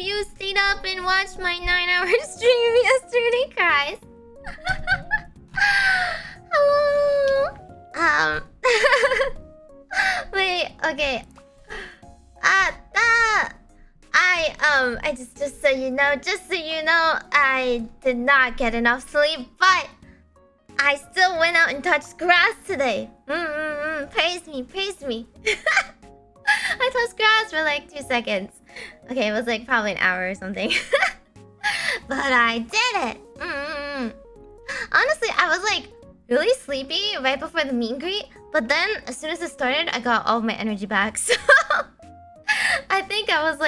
you stayed up and watched my 9-hour stream yesterday, guys. Hello. Wait. Okay. Just so you know, I did not get enough sleep, but I still went out and touched grass today. Praise me. I touched grass for like 2 seconds. Okay, it was like probably an hour or something. But I did it. Honestly, I was like really sleepy right before the meet and greet, but then as soon as it started, I got all of my energy back. So I think I was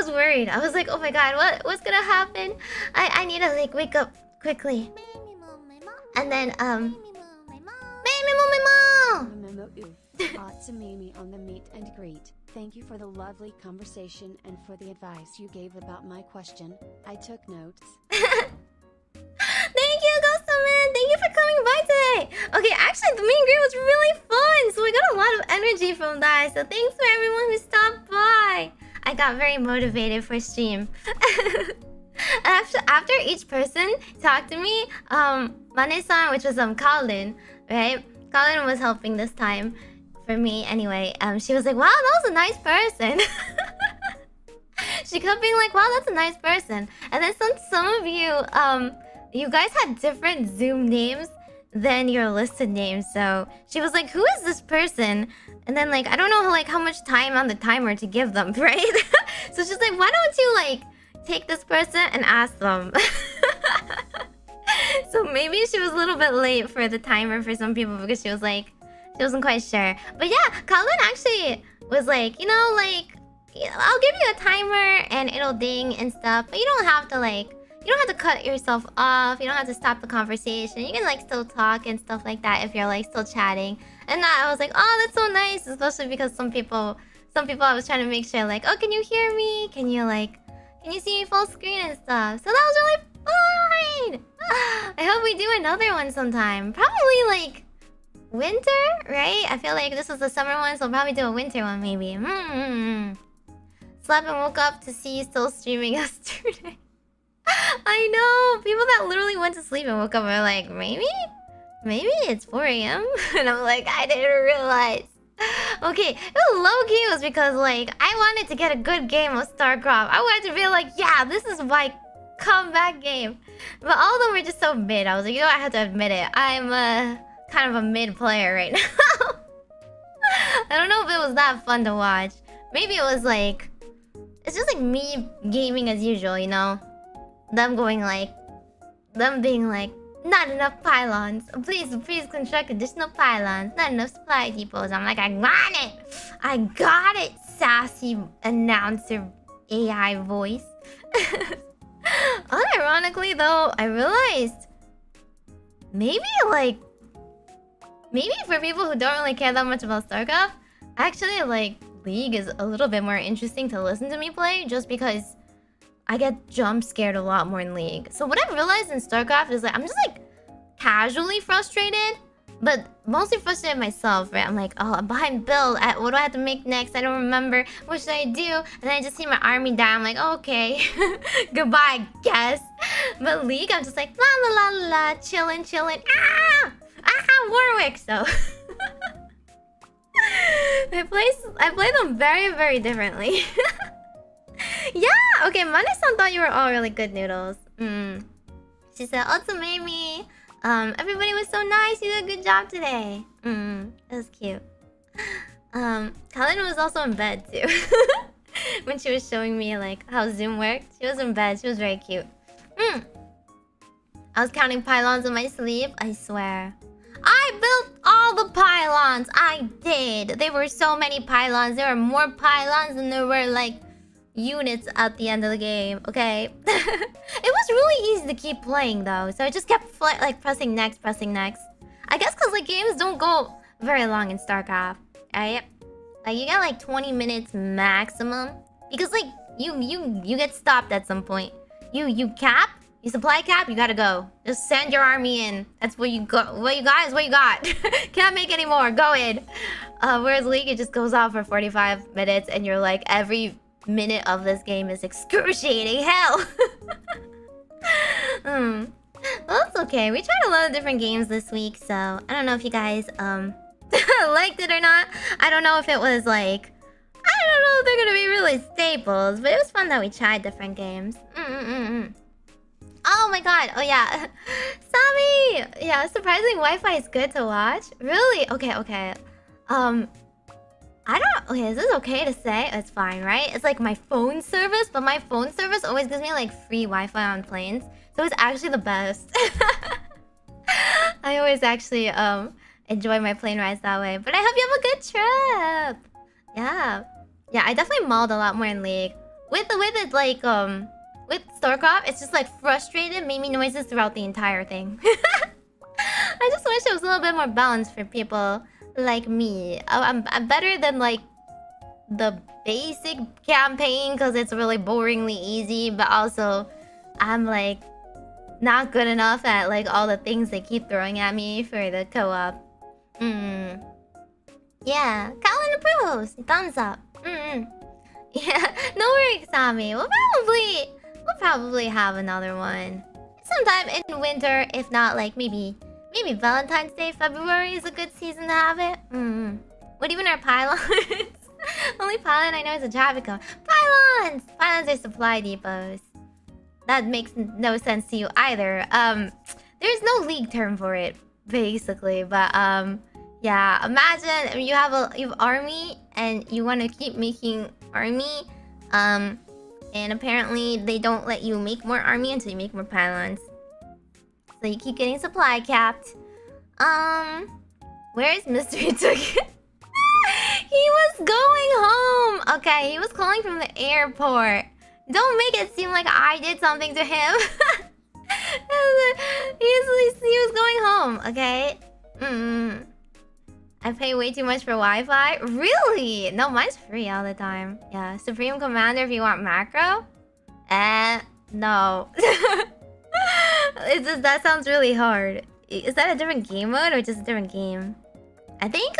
worried. I was like, oh my god, what's gonna happen? I need to like wake up quickly. And then Meimi-mu-me-mo! Awesome Meimi on the meet and greet. Thank you for the lovely conversation and for the advice you gave about my question. I took notes. Thank you, Ghostoman! Thank you for coming by today! Okay, actually, the meet and greet was really fun! So I got a lot of energy from that. So thanks for everyone who stopped by! I got very motivated for stream. After each person talked to me, Mane-san, which was Colin, right? Colin was helping this time. For me, anyway. She was like, wow, that was a nice person. She kept being like, wow, that's a nice person. And then some of you, you guys had different Zoom names than your listed names. So she was like, who is this person? And then like, I don't know like how much time on the timer to give them, right? So she's like, why don't you like take this person and ask them? So maybe she was a little bit late for the timer for some people because she was like, she wasn't quite sure. But yeah, Colin actually was like, I'll give you a timer and it'll ding and stuff. But you don't have to cut yourself off. You don't have to stop the conversation. You can like still talk and stuff like that if you're like still chatting. And I was like, oh, that's so nice. Especially because some people I was trying to make sure like, oh, can you hear me? Can you see me full screen and stuff? So that was really fun. I hope we do another one sometime. Probably like winter, right? I feel like this was the summer one, so I'll probably do a winter one maybe. Slept and woke up to see you still streaming yesterday. I know! People that literally went to sleep and woke up are like, maybe it's 4 AM? And I'm like, I didn't realize. Okay, it was low-key. It was because like, I wanted to get a good game of StarCraft. I wanted to be like, yeah, this is my comeback game. But all of them were just so mid. I was like, I have to admit it. I'm kind of a mid player right now. I don't know if it was that fun to watch. Maybe it was like, it's just like me gaming as usual, them being like, not enough pylons. Please construct additional pylons. Not enough supply depots. I'm like, I got it, sassy announcer AI voice. Unironically though, I realized maybe for people who don't really care that much about StarCraft, actually like League is a little bit more interesting to listen to me play just because I get jump scared a lot more in League. So what I've realized in StarCraft is like I'm just like casually frustrated, but mostly frustrated myself, right? I'm like, oh, I'm behind build. What do I have to make next? I don't remember. What should I do? And then I just see my army die. I'm like, okay, goodbye, I guess. But League, I'm just like la la la la, chilling. Warwick. So I play them very, very differently. Yeah, okay, Mane-san thought you were all really good noodles. She said, also Meimi. Everybody was so nice. You did a good job today. It was cute. Colin was also in bed too. When she was showing me like how Zoom worked. She was in bed. She was very cute. I was counting pylons in my sleep. I swear. I built all the pylons. I did. There were so many pylons. There were more pylons than there were like units at the end of the game. Okay. It was really easy to keep playing though, so I just kept like pressing next. I guess because like games don't go very long in StarCraft, right? Like you got like 20 minutes maximum because like you get stopped at some point. You cap, you supply cap, you gotta go. Just send your army in. That's what you got. What you got is what you got. Can't make any more. Go in. Whereas League, it just goes off for 45 minutes, and you're like every minute of this game is excruciating hell. Well, it's okay. We tried a lot of different games this week, so I don't know if you guys liked it or not. I don't know if it was like, I don't know if they're gonna be really staples, but it was fun that we tried different games. Oh my god. Oh yeah. Sammy! Yeah, surprisingly Wi-Fi is good to watch. Really? Okay. I don't... Okay, is this okay to say? It's fine, right? It's like my phone service, but my phone service always gives me like free Wi-Fi on planes. So it's actually the best. I always actually enjoy my plane rides that way. But I hope you have a good trip. Yeah. Yeah, I definitely mauled a lot more in League. With it like with StarCraft, it's just like frustrated Meimi noises throughout the entire thing. I just wish it was a little bit more balanced for people like me. I'm better than like the basic campaign because it's really boringly easy, but also I'm like not good enough at like all the things they keep throwing at me for the co-op. Yeah, Colin approves. Thumbs up. Yeah, no worries, Sammy. We'll probably have another one sometime in winter, if not like maybe Valentine's Day, February is a good season to have it. What even are pylons? Only pylon I know is a traffic cone. Pylons! Pylons are supply depots. That makes no sense to you either. There's no league term for it, basically. But yeah, imagine you have army and you want to keep making army. And apparently they don't let you make more army until you make more pylons. So you keep getting supply capped. Where is Mystery Ticket? He was going home. Okay, he was calling from the airport. Don't make it seem like I did something to him. He was going home, okay? I pay way too much for Wi-Fi. Really? No, mine's free all the time. Yeah, Supreme Commander if you want macro. No. It's just, that sounds really hard. Is that a different game mode or just a different game? I think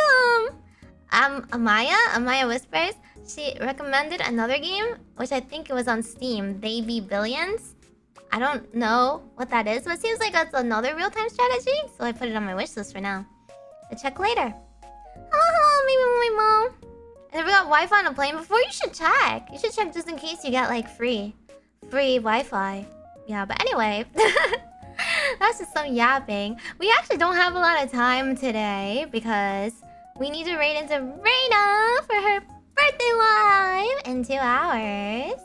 Amaya Whispers, she recommended another game, which I think it was on Steam. They Be Billions. I don't know what that is, but it seems like that's another real-time strategy, so I put it on my wish list for now. I'll check later. Hello, Meimi-mu-me-mo. I never got Wi-Fi on a plane before. You should check. You should check just in case you get like free Wi-Fi. Yeah, but anyway, that's just some yapping. We actually don't have a lot of time today because we need to raid into Reina for her birthday live in 2 hours.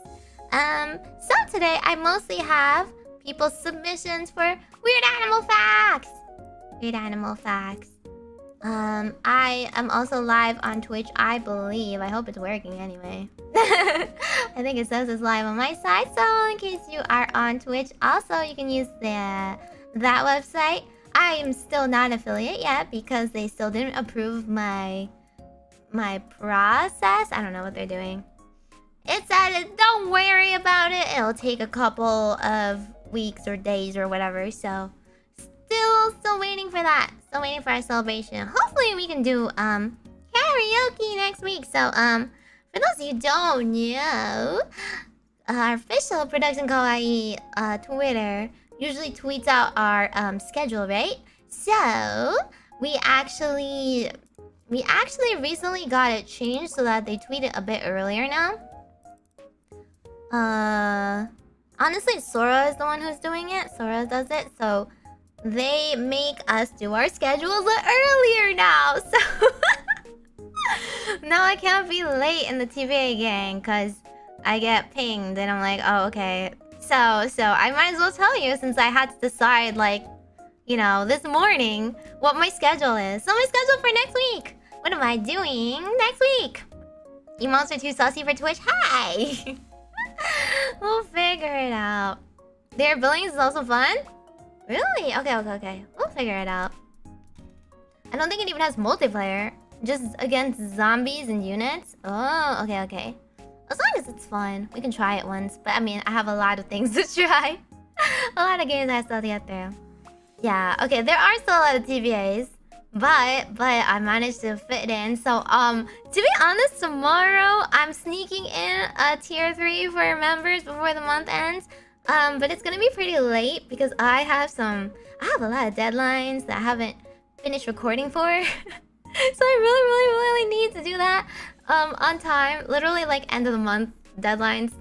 So today I mostly have people's submissions for weird animal facts. I am also live on Twitch, I believe. I hope it's working anyway. I think it says it's live on my side, so in case you are on Twitch, also you can use that website. I am still not an affiliate yet because they still didn't approve my process. I don't know what they're doing. It said, don't worry about it. It'll take a couple of weeks or days or whatever, so still waiting for that. Still waiting for our celebration. Hopefully we can do karaoke next week. So for those of you who don't know, our official Production Kawaii Twitter usually tweets out our schedule, right? So we actually recently got it changed so that they tweet it a bit earlier now. Honestly, Sora is the one who's doing it. Sora does it, so they make us do our schedules earlier now. So now I can't be late in the TVA gang because I get pinged and I'm like, oh, okay. So I might as well tell you since I had to decide, like, you know, this morning what my schedule is. So my schedule for next week. What am I doing next week? Emotes are too saucy for Twitch. Hi! We'll figure it out. Their billings is also fun? Really? Okay. We'll figure it out. I don't think it even has multiplayer. Just against zombies and units. Oh, okay. As long as it's fun, we can try it once. But I mean, I have a lot of things to try. A lot of games I still have to get through. Yeah, okay, there are still a lot of TVAs. but I managed to fit it in. So to be honest, tomorrow I'm sneaking in a tier 3 for members before the month ends. But it's gonna be pretty late because I have a lot of deadlines that I haven't finished recording for. So I really need to do that on time. Literally like end of the month deadlines.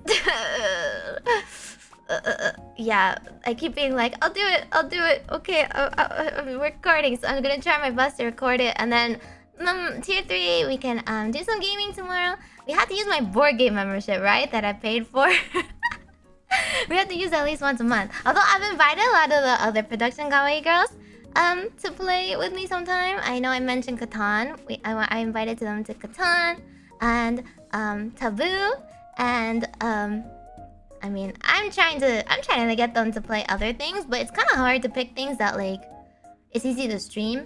Yeah, I keep being like, I'll do it. Okay, we're recording, so I'm gonna try my best to record it, and then tier 3 we can do some gaming tomorrow. We have to use my board game membership, right, that I paid for. We have to use at least once a month. Although I've invited a lot of the other production kawaii girls to play with me sometime. I know I mentioned Catan. I invited them to Catan and Taboo, and I mean, I'm trying to get them to play other things, but it's kind of hard to pick things that like it's easy to stream,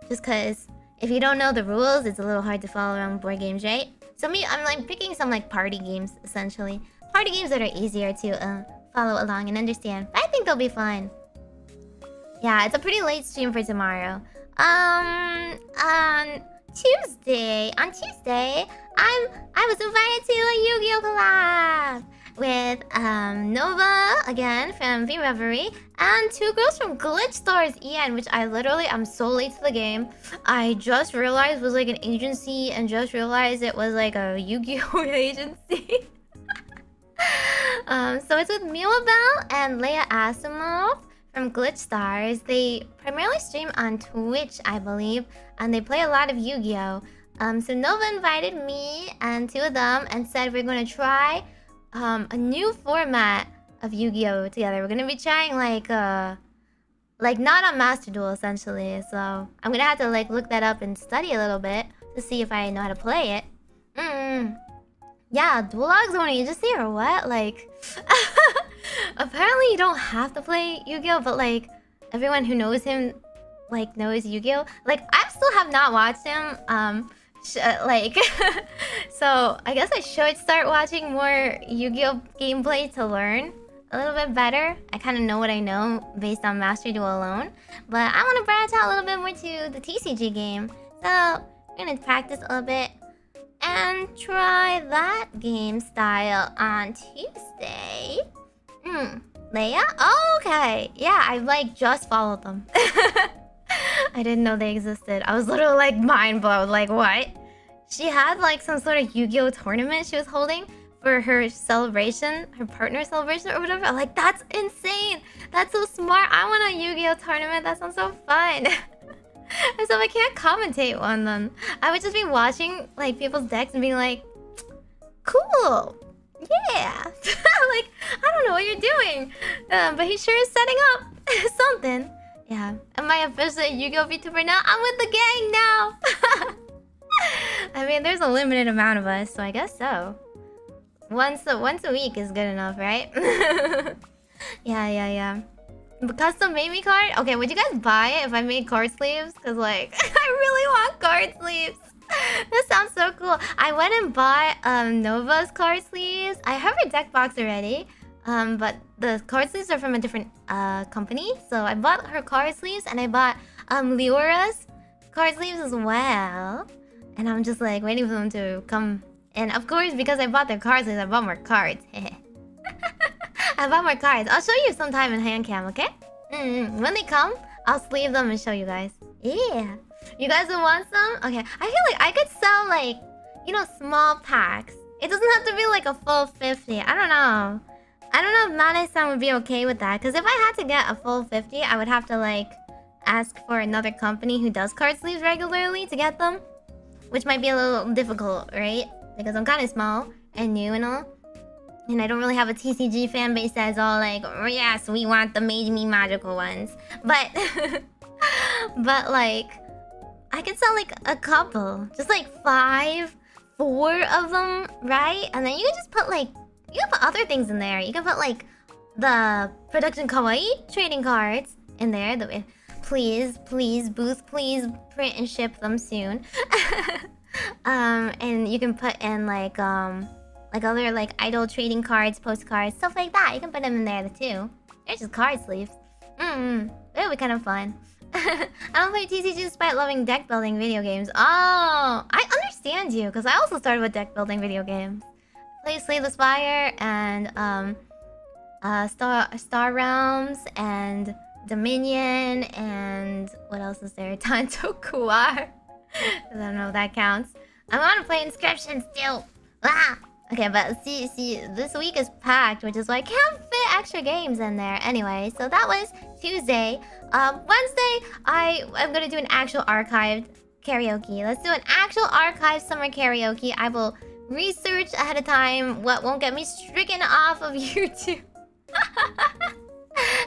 just because if you don't know the rules, it's a little hard to follow around board games, right? So I'm like picking some like party games, essentially. Party games that are easier to follow along and understand. But I think they'll be fine. Yeah, it's a pretty late stream for tomorrow. On Tuesday, I was invited to a Yu-Gi-Oh collab with Nova again from V Reverie and 2 girls from Glitch Stars EN, which I'm so late to the game. I just realized was like an agency and just realized it was like a Yu-Gi-Oh agency. So it's with Mirabelle and Leia Asimov from Glitch Stars. They primarily stream on Twitch, I believe, and they play a lot of Yu-Gi-Oh. So Nova invited me and 2 of them and said we're gonna try a new format of Yu-Gi-Oh together. We're gonna be trying like not on Master Duel essentially. So I'm gonna have to like look that up and study a little bit to see if I know how to play it. Yeah, Duologue's own agency or what? Like, apparently you don't have to play Yu-Gi-Oh, but like everyone who knows him like knows Yu-Gi-Oh. Like I still have not watched him. So I guess I should start watching more Yu-Gi-Oh gameplay to learn a little bit better. I kind of know what I know based on Master Duel alone, but I want to branch out a little bit more to the TCG game. So we're gonna practice a little bit and try that game style on Tuesday. Leia? Oh, okay. Yeah, I like just followed them. I didn't know they existed. I was literally like mind blown. Like, what? She had like some sort of Yu-Gi-Oh tournament she was holding for her celebration, her partner celebration or whatever. I'm like, that's insane. That's so smart. I want a Yu-Gi-Oh tournament. That sounds so fun. So I can't commentate on them. I would just be watching like people's decks and being like, cool. Yeah. Like, I don't know what you're doing. But he sure is setting up something. Yeah. Am I officially a Yu-Gi-Oh VTuber now? I'm with the gang now. I mean, there's a limited amount of us, so I guess so. Once a week is good enough, right? Yeah. The custom Meimi card? Okay, would you guys buy it if I made card sleeves? Cause like, I really want card sleeves. That sounds so cool. I went and bought Nova's card sleeves. I have her deck box already. But the card sleeves are from a different company. So I bought her card sleeves and I bought Leora's card sleeves as well. And I'm just like waiting for them to come. And of course, because I bought their card sleeves, I bought more cards. I bought more cards. I'll show you sometime in hand cam, okay? When they come, I'll sleeve them and show you guys. Yeah. You guys will want some? Okay. I feel like I could sell like, you know, small packs. It doesn't have to be like a full 50. I don't know. I don't know if Nane-san would be okay with that. Because if I had to get a full 50, I would have to like ask for another company who does card sleeves regularly to get them. Which might be a little difficult, right? Because I'm kind of small and new and all. And I don't really have a TCG fan base that's all like, oh, yes, we want the Meiji-me magical ones. But, but like, I could sell like a couple. Just like 4 of them, right? And then you can just put like, you can put other things in there. You can put like the production kawaii trading cards in there. Please, booth, please print and ship them soon. And you can put in like other like idol trading cards, postcards, stuff like that. You can put them in there too. They're just card sleeves. It'll be kind of fun. I don't play TCG despite loving deck building video games. Oh, I understand you, because I also started with deck building video games. Play Slay the Spire and Star Realms and Dominion and what else is there? Tanto Kuar. I don't know if that counts. I want to play Inscription still. Ah! Okay, but see, this week is packed, which is why I can't fit extra games in there. Anyway, so that was Tuesday. Wednesday, I'm gonna do an actual archived karaoke. Let's do an actual archived summer karaoke. I will research ahead of time what won't get me stricken off of YouTube.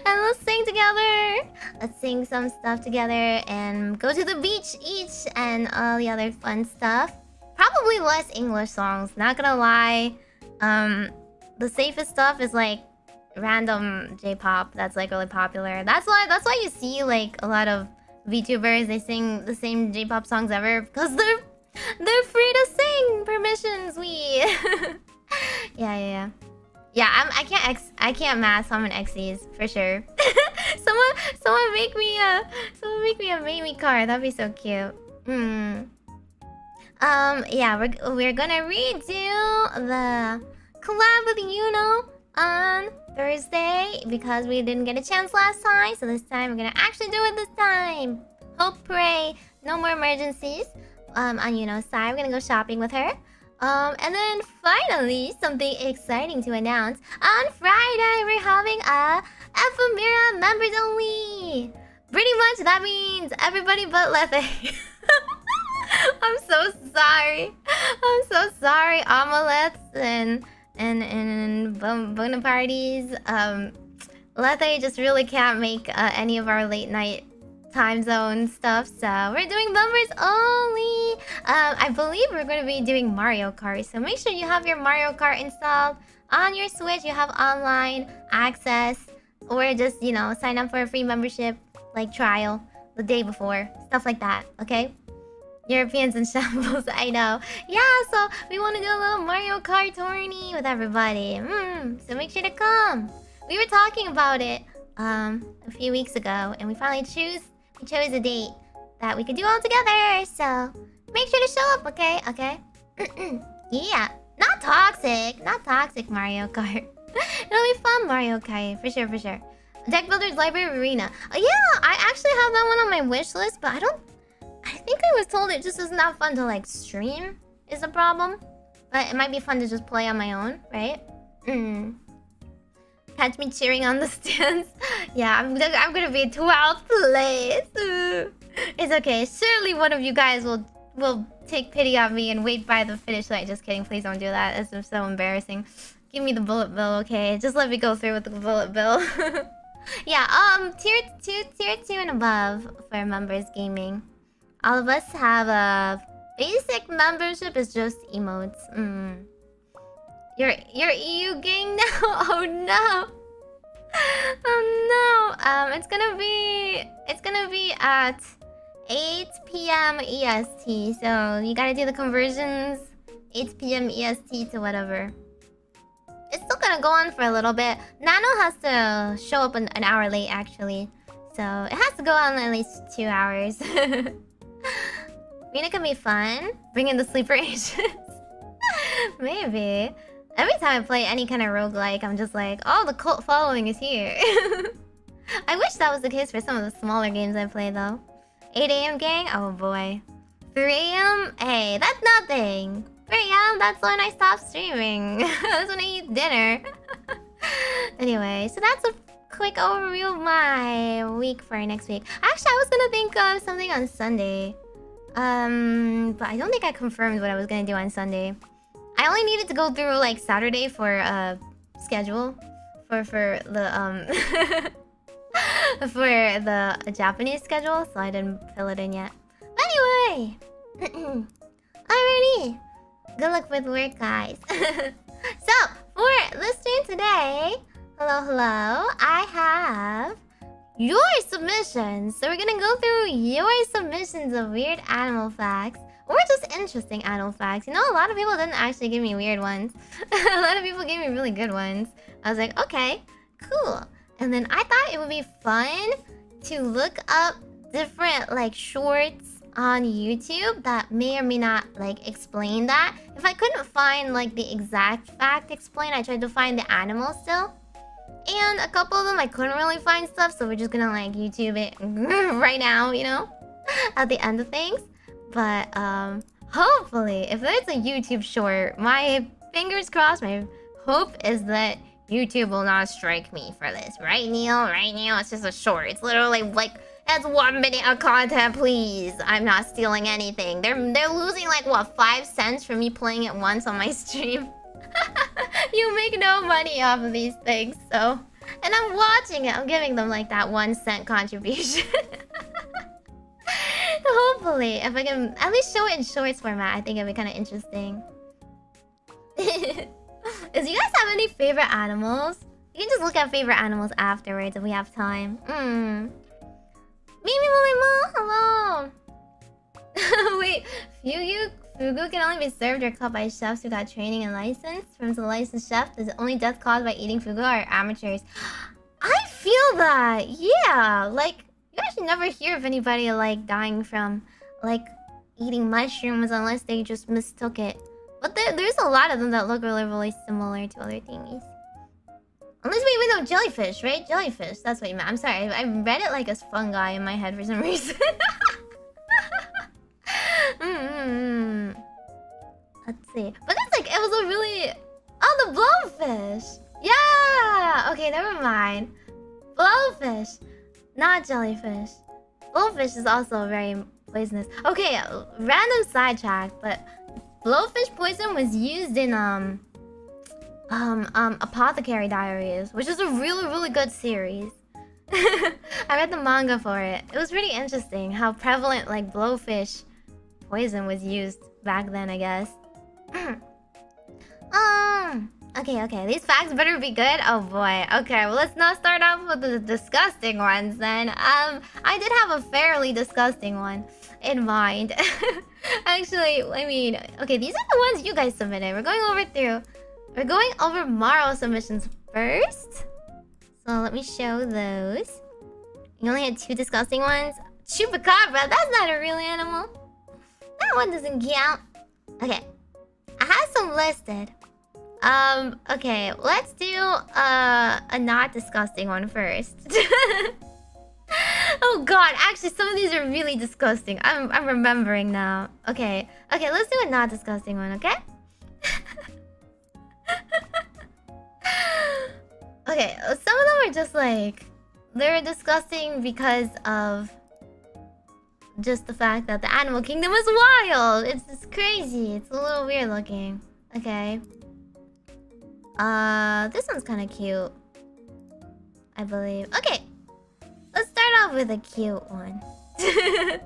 And let's sing together. Let's sing some stuff together and go to the beach each and all the other fun stuff. Probably less English songs, not gonna lie. The safest stuff is like random J-pop that's like really popular. That's why you see like a lot of VTubers, they sing the same J-pop songs ever because they're free to sing. Permissions, we. Yeah. I can't math, so I'm an Xyz for sure. someone make me a Meimi card. That'd be so cute. Yeah, we're gonna redo the collab with Yuno on Thursday because we didn't get a chance last time. So this time we're gonna actually do it this time. Hope, pray, no more emergencies. On Yuno's side, we're gonna go shopping with her. And then finally, something exciting to announce. On Friday, we're having a Ephemira members only. Pretty much that means everybody but Lethe. I'm so sorry, Amalets and Bonapartes. Lethe just really can't make any of our late night time zone stuff, so we're doing members only. I believe we're going to be doing Mario Kart, so make sure you have your Mario Kart installed on your Switch. You have online access, or just sign up for a free membership like trial the day before, stuff like that. Okay. Europeans in shambles, I know. Yeah, so we want to do a little Mario Kart tourney with everybody. So make sure to come. We were talking about it a few weeks ago, and we finally chose a date that we could do all together. So make sure to show up, okay? Okay. Yeah, not toxic Mario Kart. It'll be fun, Mario Kart, for sure. Deck Builder's Library Arena. Yeah, I actually have that one on my wish list, but I think I was told it just is not fun to like stream is the problem. But it might be fun to just play on my own, right? Catch me cheering on the stands. Yeah, I'm gonna be 12th place. It's okay. Surely one of you guys will take pity on me and wait by the finish line. Just kidding. Please don't do that. It's just so embarrassing. Give me the bullet bill, okay? Just let me go through with the bullet bill. Yeah, tier 2 and above for members gaming. All of us have a basic membership is just emotes. You're EU gang now? Oh no. Oh no. It's gonna be at 8 p.m. EST. So you gotta do the conversions 8 p.m. EST to whatever. It's still gonna go on for a little bit. Nano has to show up an hour late actually. So it has to go on at least 2 hours. Arena can be fun. Bring in the sleeper agents. Maybe. Every time I play any kind of roguelike, I'm just like, oh, the cult following is here. I wish that was the case for some of the smaller games I play, though. 8 a.m. gang? Oh, boy. 3 a.m.? Hey, that's nothing. 3 a.m.? That's when I stop streaming. That's when I eat dinner. Anyway, so that's a quick overview of my week for next week. Actually, I was gonna think of something on Sunday. But I don't think I confirmed what I was gonna do on Sunday. I only needed to go through like Saturday for schedule for the for the Japanese schedule, so I didn't fill it in yet. But anyway, alrighty. Good luck with work, guys. So for listening today, hello, I have your submissions. So we're gonna go through your submissions of weird animal facts. Or just interesting animal facts. You know, a lot of people didn't actually give me weird ones. A lot of people gave me really good ones. I was like, okay, cool. And then I thought it would be fun to look up different like shorts on YouTube that may or may not like explain that. If I couldn't find like the exact fact explained, I tried to find the animal still. And a couple of them I couldn't really find stuff, so we're just gonna like YouTube it right now, you know, at the end of things. But hopefully, if there's a YouTube short, my fingers crossed, my hope is that YouTube will not strike me for this. Right, Neil? Right, Neil? It's just a short. It's literally like, that's 1 minute of content, please. I'm not stealing anything. They're losing like, what, 5 cents for me playing it once on my stream? You make no money off of these things, so... And I'm watching it. I'm giving them like that 1 cent contribution. Hopefully, if I can at least show it in shorts format, I think it'd be kind of interesting. Do you guys have any favorite animals? You can just look at favorite animals afterwards if we have time. Meimi-mu-me-mo, hello! Wait, Fugu can only be served or cut by chefs who got training and license. From the licensed chef, is it only death caused by eating fugu or amateurs? I feel that, yeah. Like, you actually never hear of anybody like dying from like eating mushrooms unless they just mistook it. But there's a lot of them that look really, really similar to other thingies. Unless we know jellyfish, right? Jellyfish, that's what you meant. I'm sorry, I read it like as fungi in my head for some reason. Let's see. But that's like, it was a really... Oh, the blowfish! Yeah! Okay, never mind. Blowfish, not jellyfish. Blowfish is also very poisonous. Okay, random sidetrack, but blowfish poison was used in Apothecary Diaries, which is a really, really good series. I read the manga for it. It was pretty interesting how prevalent like blowfish poison was used back then, I guess. Okay, these facts better be good. Oh boy. Okay, well, let's not start off with the disgusting ones then. I did have a fairly disgusting one in mind. Actually, I mean, okay, these are the ones you guys submitted. We're going over Morrow submissions first. So let me show those. You only had 2 disgusting ones. Chupacabra, that's not a real animal. That one doesn't count. Okay, I have some listed. Okay, let's do a not disgusting one first. Oh god, actually some of these are really disgusting. I'm remembering now. Okay, let's do a not disgusting one, okay? Okay, some of them are just like... They're disgusting because of... just the fact that the animal kingdom is wild. It's just crazy. It's a little weird looking. Okay. This one's kind of cute, I believe. Okay, let's start off with a cute one. This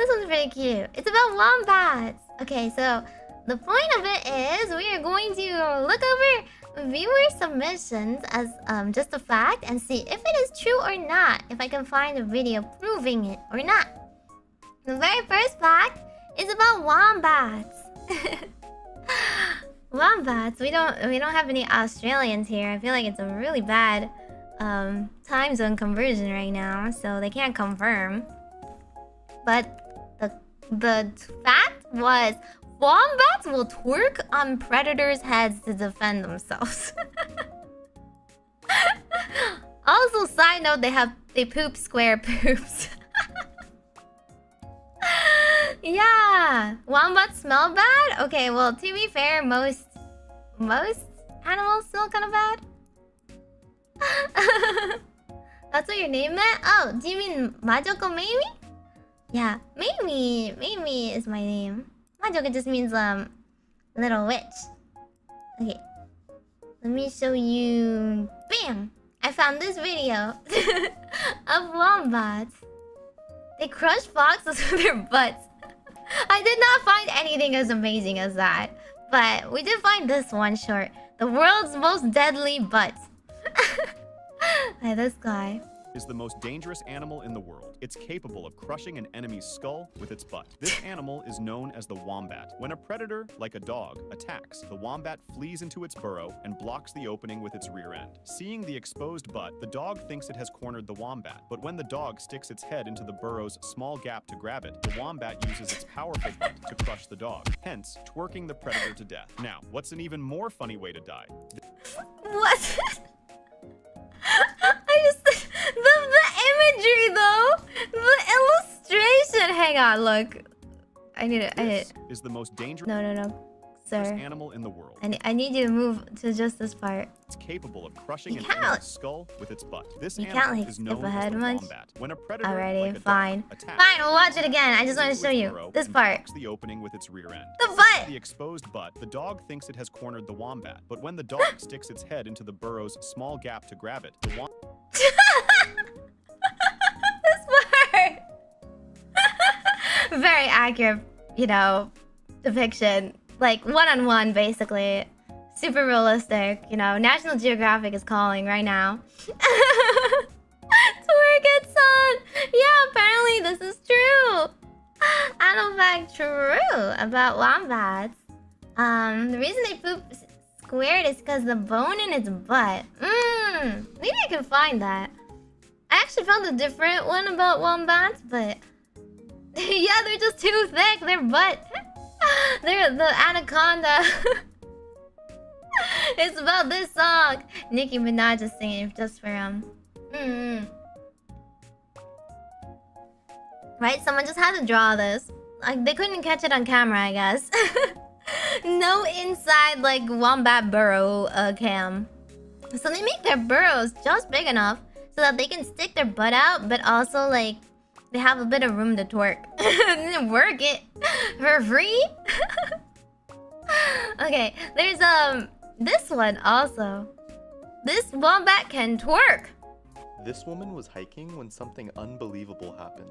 one's pretty cute. It's about wombats. Okay, so the point of it is we are going to look over viewer submissions as just a fact and see if it is true or not. If I can find a video proving it or not. The very first fact is about wombats. Wombats. We don't have any Australians here. I feel like it's a really bad time zone conversion right now, so they can't confirm. But the fact was wombats will twerk on predators' heads to defend themselves. Also, side note, they poop square poops. Yeah, wombats smell bad? Okay, well, to be fair, most animals smell kind of bad. That's what your name meant? Oh, do you mean Majokko Meimi? Yeah, Meimi is my name. Majokko just means little witch. Okay, let me show you. Bam! I found this video of wombats. They crush foxes with their butts. I did not find anything as amazing as that. But we did find this one short. The world's most deadly butts. By this guy. is the most dangerous animal in the world. It's capable of crushing an enemy's skull with its butt. This animal is known as the wombat. When a predator, like a dog, attacks, the wombat flees into its burrow and blocks the opening with its rear end. Seeing the exposed butt, the dog thinks it has cornered the wombat. But when the dog sticks its head into the burrow's small gap to grab it, the wombat uses its powerful butt to crush the dog, hence twerking the predator to death. Now, what's an even more funny way to die? What? I just the imagery though, the illustration. Hang on, look. I need it. This is the most dangerous Sir. animal in the world. I need you to move to just this part. It's capable of crushing an can't. enemy's skull with its butt. This You animal can't, like, is skip known as ahead the much. wombat. When a predator, Alrighty, like a dog, fine. attacks, Fine, we'll watch it again. I just want to show into its you burrow this and part. blocks the opening with its rear end. The butt. The exposed butt, the dog thinks it has cornered the wombat. But when the dog sticks its head into the burrow's small gap to grab it, the wombat This part. Very accurate, you know, depiction. Like one-on-one, basically. Super realistic, you know. National Geographic is calling right now. Twerk it, son. Yeah, apparently this is true. An fact true about wombats. The reason they poop squared is because the bone in its butt. Maybe I can find that. I actually found a different one about wombats, but yeah, they're just too thick. Their butt. They're the anaconda. It's about this song. Nicki Minaj is singing just for him. Right? Someone just had to draw this. Like, they couldn't catch it on camera, I guess. No inside, like, wombat burrow cam. So they make their burrows just big enough so that they can stick their butt out, but also, like, they have a bit of room to twerk. Work it for free. Okay, there's this one also. This wombat can twerk. This woman was hiking when something unbelievable happened.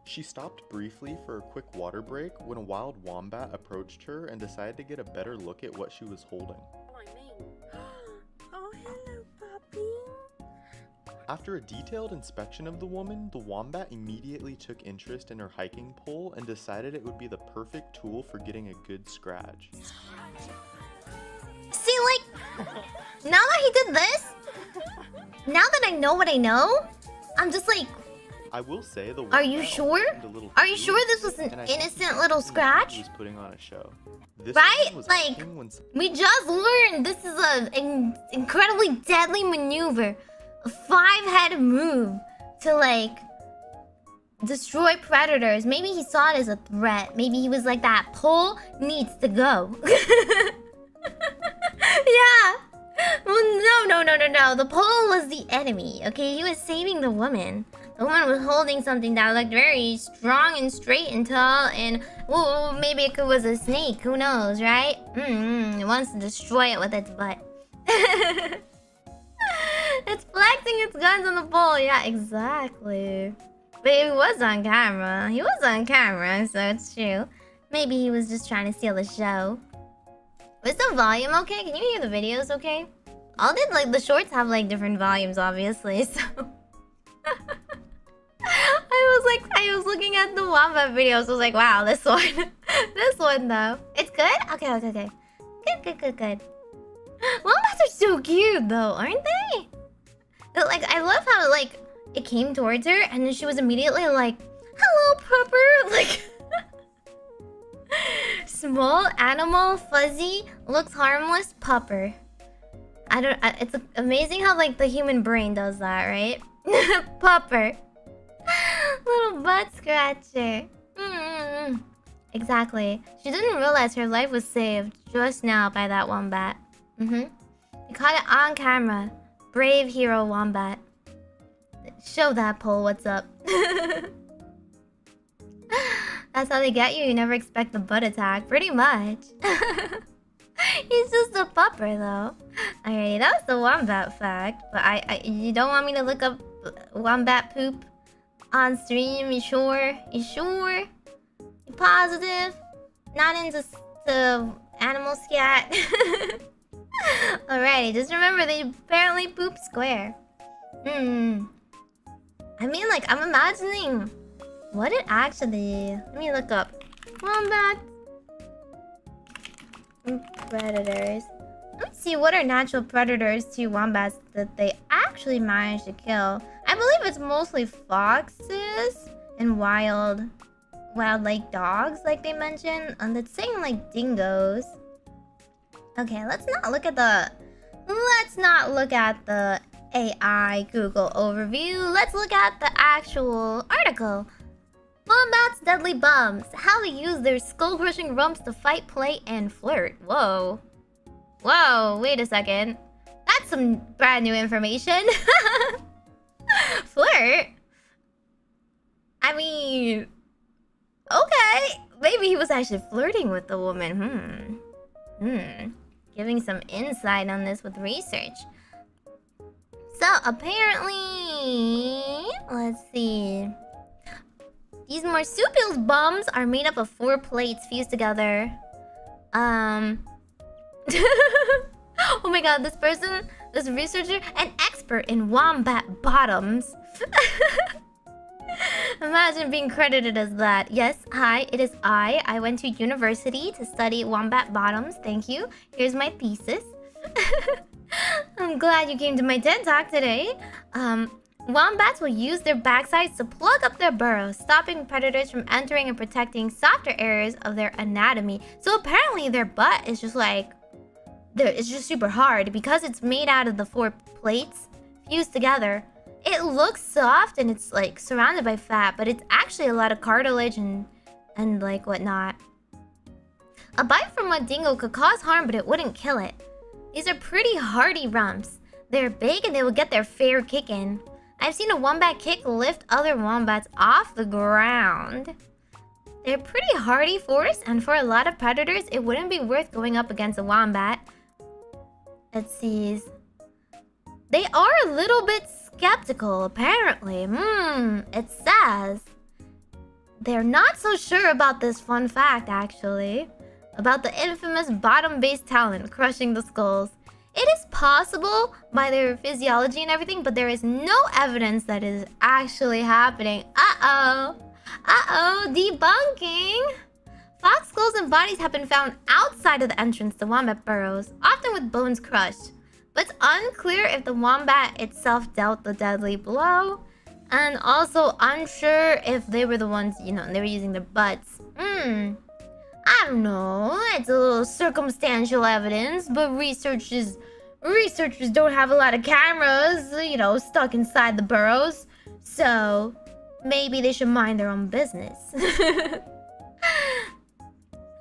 She stopped briefly for a quick water break when a wild wombat approached her and decided to get a better look at what she was holding. Oh, hello, puppy. After a detailed inspection of the woman, the wombat immediately took interest in her hiking pole and decided it would be the perfect tool for getting a good scratch. See, like, now that he did this, now that I know what I know, I'm just like, I will say the are you wombat sure? seemed a little Are you sure confused, this was an and I think innocent he little was scratch? He was putting on a show. This Right? woman was Like, hiking when we just learned this is an incredibly deadly maneuver. A 5-head move to, like, destroy predators. Maybe he saw it as a threat. Maybe he was like, that pole needs to go. Yeah. Well, no. The pole was the enemy, okay? He was saving the woman. The woman was holding something that looked very strong and straight and tall, and well, maybe it was a snake. Who knows, right? It wants to destroy it with its butt. It's flexing its guns on the pole. Yeah, exactly. But it was on camera. He was on camera, so it's true. Maybe he was just trying to steal the show. Was the volume okay? Can you hear the videos okay? All the shorts have like different volumes, obviously, so I was looking at the wombat videos. I was like, wow, this one. This one though. It's good? Okay. Good. Wombats are so cute though, aren't they? Like, I love how like it came towards her and then she was immediately like, hello, pupper. Like small animal, fuzzy, looks harmless, pupper. It's amazing how like the human brain does that, right? Pupper. Little butt scratcher. Exactly. She didn't realize her life was saved just now by that wombat. He caught it on camera. Brave hero wombat. Show that pole what's up. That's how they get you. You never expect the butt attack. Pretty much. He's just a pupper though. Alright, that was the wombat fact. But you don't want me to look up wombat poop on stream? You sure? You sure? You positive? Not into animal scat? Alrighty, just remember they apparently poop square. I mean, like, I'm imagining what it actually... Let me look up. Wombat predators. Let me see what are natural predators to wombats that they actually manage to kill. I believe it's mostly foxes and wild like dogs, like they mentioned. And it's saying like dingoes. Okay, let's not look at the AI Google overview. Let's look at the actual article. Wombats' deadly bums. How they use their skull-crushing rumps to fight, play, and flirt. Whoa. Whoa, wait a second. That's some brand new information. Flirt? I mean... Okay. Maybe he was actually flirting with the woman. Giving some insight on this with research. So, apparently... Let's see... These marsupials' bums are made up of 4 plates fused together. Oh my god, this researcher, an expert in wombat bottoms. Imagine being credited as that. Yes, hi, it is I. I went to university to study wombat bottoms. Thank you. Here's my thesis. I'm glad you came to my TED Talk today. Wombats will use their backsides to plug up their burrows, stopping predators from entering and protecting softer areas of their anatomy. So apparently their butt is just like... It's just super hard because it's made out of the 4 plates fused together. It looks soft and it's like surrounded by fat, but it's actually a lot of cartilage and like whatnot. A bite from a dingo could cause harm, but it wouldn't kill it. These are pretty hardy rumps. They're big and they will get their fair kick in. I've seen a wombat kick lift other wombats off the ground. They're pretty hardy force, and for a lot of predators, it wouldn't be worth going up against a wombat. Let's see. They are a little bit skeptical, apparently. It says they're not so sure about this fun fact, actually. About the infamous bottom-based talent crushing the skulls. It is possible by their physiology and everything, but there is no evidence that it is actually happening. Debunking! Fox skulls and bodies have been found outside of the entrance to wombat burrows, often with bones crushed. But it's unclear if the wombat itself dealt the deadly blow, and also unsure if they were the ones, they were using their butts. I don't know, it's a little circumstantial evidence, but researchers don't have a lot of cameras, stuck inside the burrows. So, maybe they should mind their own business.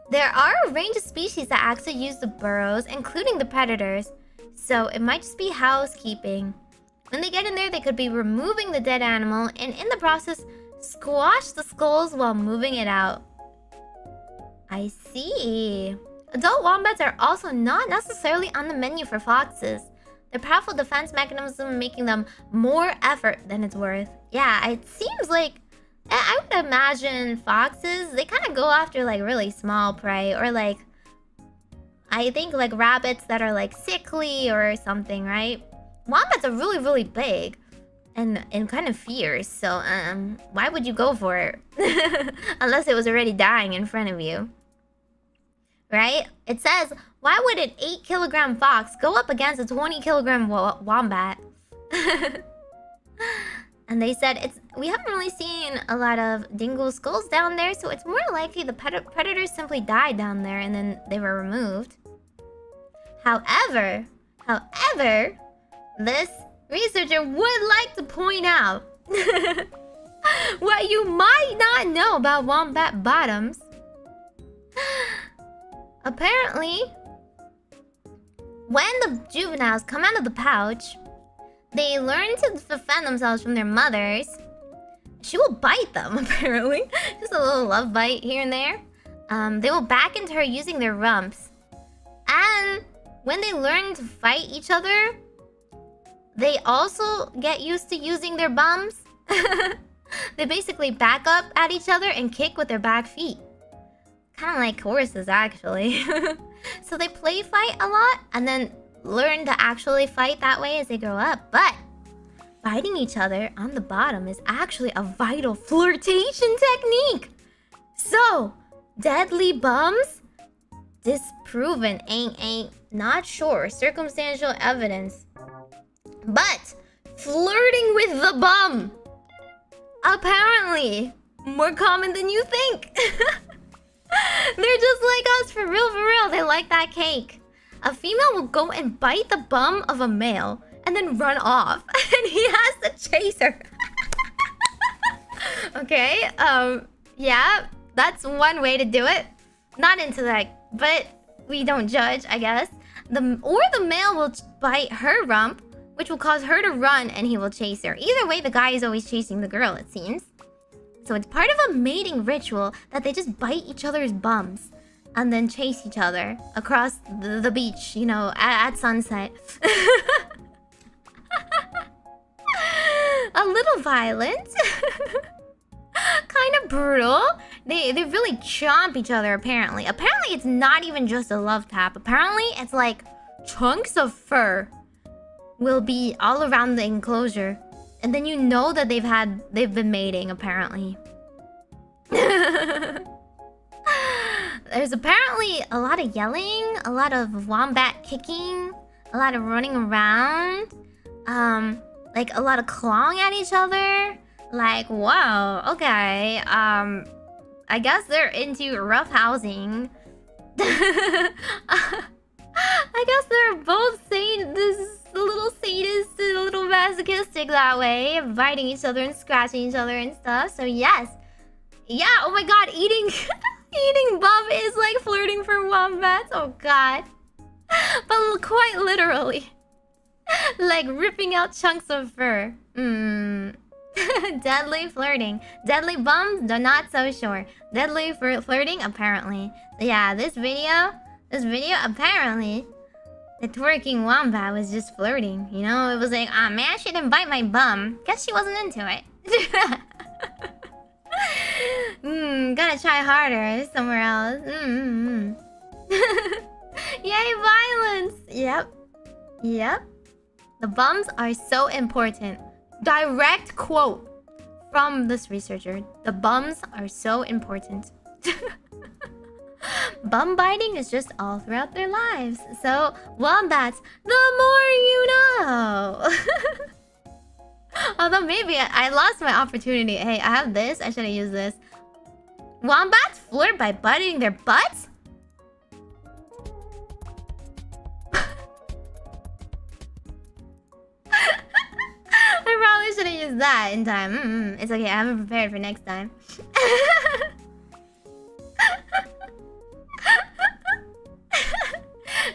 There are a range of species that actually use the burrows, including the predators. So, it might just be housekeeping. When they get in there, they could be removing the dead animal, and in the process, squash the skulls while moving it out. I see. Adult wombats are also not necessarily on the menu for foxes. Their powerful defense mechanism making them more effort than it's worth. Yeah, it seems like... I would imagine foxes, they kind of go after like really small prey. Or like... I think like rabbits that are like sickly or something, right? Wombats are really, really big. And kind of fierce. So, why would you go for it? Unless it was already dying in front of you. Right? It says, why would an 8-kilogram fox go up against a 20-kilogram wombat? And they said, we haven't really seen a lot of dingo skulls down there, so it's more likely the predators simply died down there and then they were removed. However, this researcher would like to point out what you might not know about wombat bottoms. Apparently, when the juveniles come out of the pouch, they learn to defend themselves from their mothers. She will bite them, apparently. Just a little love bite here and there. They will back into her using their rumps. And when they learn to fight each other, they also get used to using their bums. They basically back up at each other and kick with their back feet. Kind of like horses, actually. So they play fight a lot and then learn to actually fight that way as they grow up. But biting each other on the bottom is actually a vital flirtation technique. So, deadly bums? Disproven, ain't not sure. Circumstantial evidence. But flirting with the bum, apparently more common than you think. They're just like us, for real. They like that cake. A female will go and bite the bum of a male and then run off, and he has to chase her. Okay, yeah, that's one way to do it. Not into that, but we don't judge, I guess. The male will bite her rump, which will cause her to run, and he will chase her. Either way, the guy is always chasing the girl, it seems. So it's part of a mating ritual that they just bite each other's bums and then chase each other across the beach, you know, at sunset. A little violent. Kind of brutal. They really chomp each other, apparently. Apparently, it's not even just a love tap. Apparently, it's like chunks of fur will be all around the enclosure. And then you know that they've been mating, apparently. There's apparently a lot of yelling, a lot of wombat kicking, a lot of running around, like a lot of clawing at each other. Like, wow, okay, I guess they're into rough housing. I guess they're both saying this is a little sadist, a little masochistic that way, biting each other and scratching each other and stuff. So yes, yeah. Oh my god, eating bum is like flirting for wombats. Oh god, but quite literally, like ripping out chunks of fur. Deadly flirting. Deadly bums? They're not so sure. Deadly flirting, apparently. So yeah, this video, apparently, the twerking wombat was just flirting. You know, it was like, ah, man, she didn't bite my bum. Guess she wasn't into it. Gotta try harder somewhere else. Yay, violence! Yep. The bums are so important. Direct quote from this researcher. The bums are so important. Bum biting is just all throughout their lives. So, wombats, the more you know. Although maybe I lost my opportunity. Hey, I have this. I should have used this. Wombats flirt by biting their butts? I probably should have used that in time. It's okay, I haven't prepared for next time.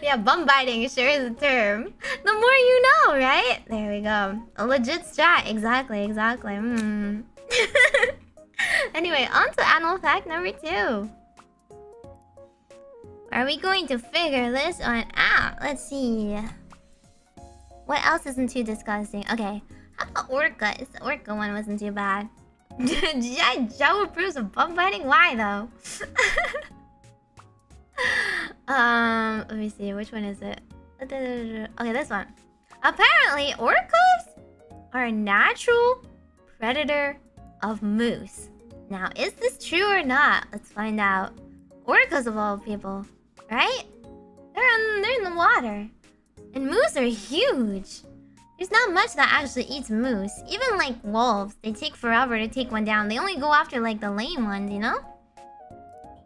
Yeah, bum biting sure is a term. The more you know, right? There we go. A legit strat. Exactly. Anyway, on to animal fact number 2. Are we going to figure this one out? Let's see. What else isn't too disgusting? Okay. How about orcas? The orca one wasn't too bad. G.I. Joe approves of bum biting? Why though? Let me see. Which one is it? Okay, this one. Apparently, orcas are a natural predator of moose. Now, is this true or not? Let's find out. Orcas of all people, right? They're in the water. And moose are huge. There's not much that actually eats moose. Even like wolves, they take forever to take one down. They only go after like the lame ones, you know?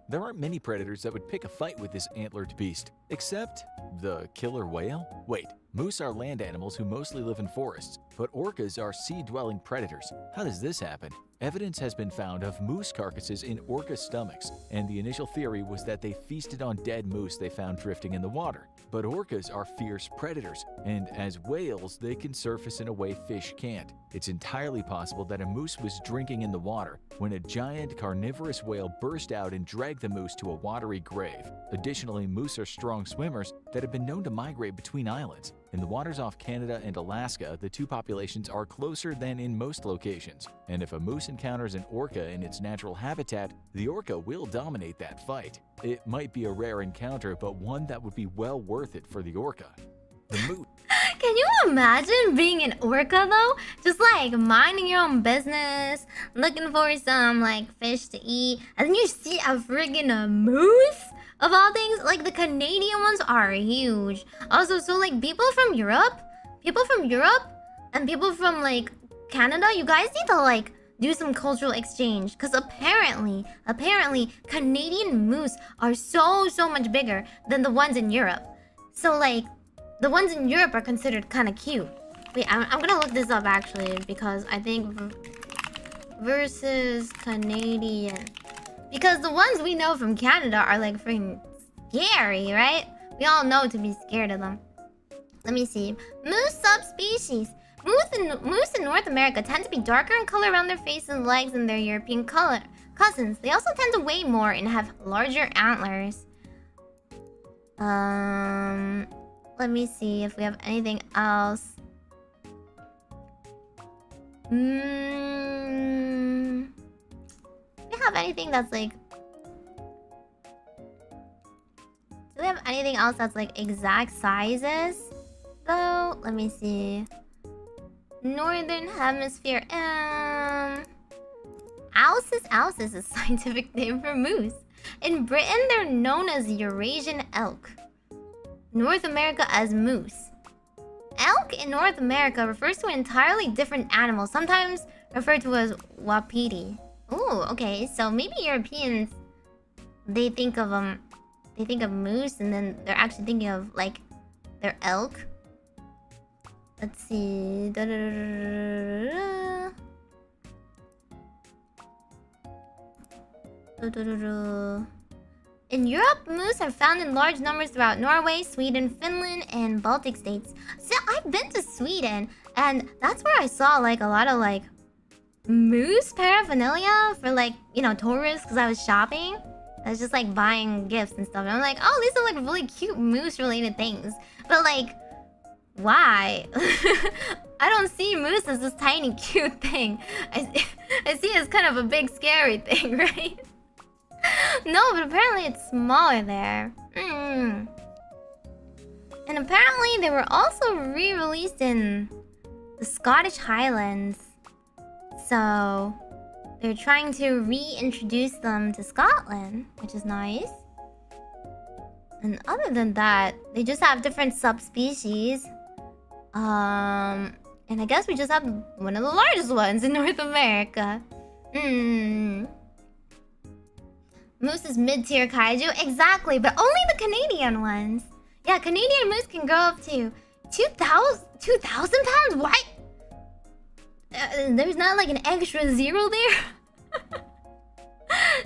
There aren't many predators that would pick a fight with this antlered beast, except the killer whale? Wait, moose are land animals who mostly live in forests, but orcas are sea-dwelling predators. How does this happen? Evidence has been found of moose carcasses in orca stomachs, and the initial theory was that they feasted on dead moose they found drifting in the water. But orcas are fierce predators, and as whales, they can surface in a way fish can't. It's entirely possible that a moose was drinking in the water when a giant carnivorous whale burst out and dragged the moose to a watery grave. Additionally, moose are strong swimmers that have been known to migrate between islands. In the waters off Canada and Alaska, the two populations are closer than in most locations. And if a moose encounters an orca in its natural habitat, the orca will dominate that fight. It might be a rare encounter, but one that would be well worth it for the orca. The moose. Can Can you imagine being an orca though? Just like minding your own business, looking for some like fish to eat, and then you see a friggin' moose of all things. Like the Canadian ones are huge. Also, so like people from Europe and people from like Canada, you guys need to like do some cultural exchange, because apparently Canadian moose are so much bigger than the ones in Europe. So like the ones in Europe are considered kind of cute. Wait, I'm gonna look this up actually, because I think versus Canadian, because the ones we know from Canada are like freaking scary, right? We all know to be scared of them. Let me see. Moose subspecies. Moose in North America tend to be darker in color around their face and legs than their European cousins. They also tend to weigh more and have larger antlers. Let me see if we have anything else. Do we have anything that's like... Do we have anything else that's like exact sizes? Though, let me see. Northern Hemisphere. Ouse is a scientific name for moose. In Britain, they're known as Eurasian elk. North America as moose. Elk in North America refers to an entirely different animal, sometimes referred to as wapiti. Ooh, okay, so maybe Europeans, they think of moose, and then they're actually thinking of like their elk. Let's see. In Europe, moose are found in large numbers throughout Norway, Sweden, Finland, and Baltic states. So I've been to Sweden, and that's where I saw like a lot of like moose paraphernalia for like, you know, tourists, because I was shopping. I was just like buying gifts and stuff. And I'm like, oh, these are like really cute moose related things. But like, why? I don't see moose as this tiny cute thing. I see it as kind of a big scary thing, right? No, but apparently it's smaller there. And apparently they were also re-released in the Scottish Highlands. So they're trying to reintroduce them to Scotland, which is nice. And other than that, they just have different subspecies. And I guess we just have one of the largest ones in North America. Moose is mid-tier kaiju. Exactly, but only the Canadian ones. Yeah, Canadian moose can grow up to 2,000 pounds? What? There's not like an extra zero there?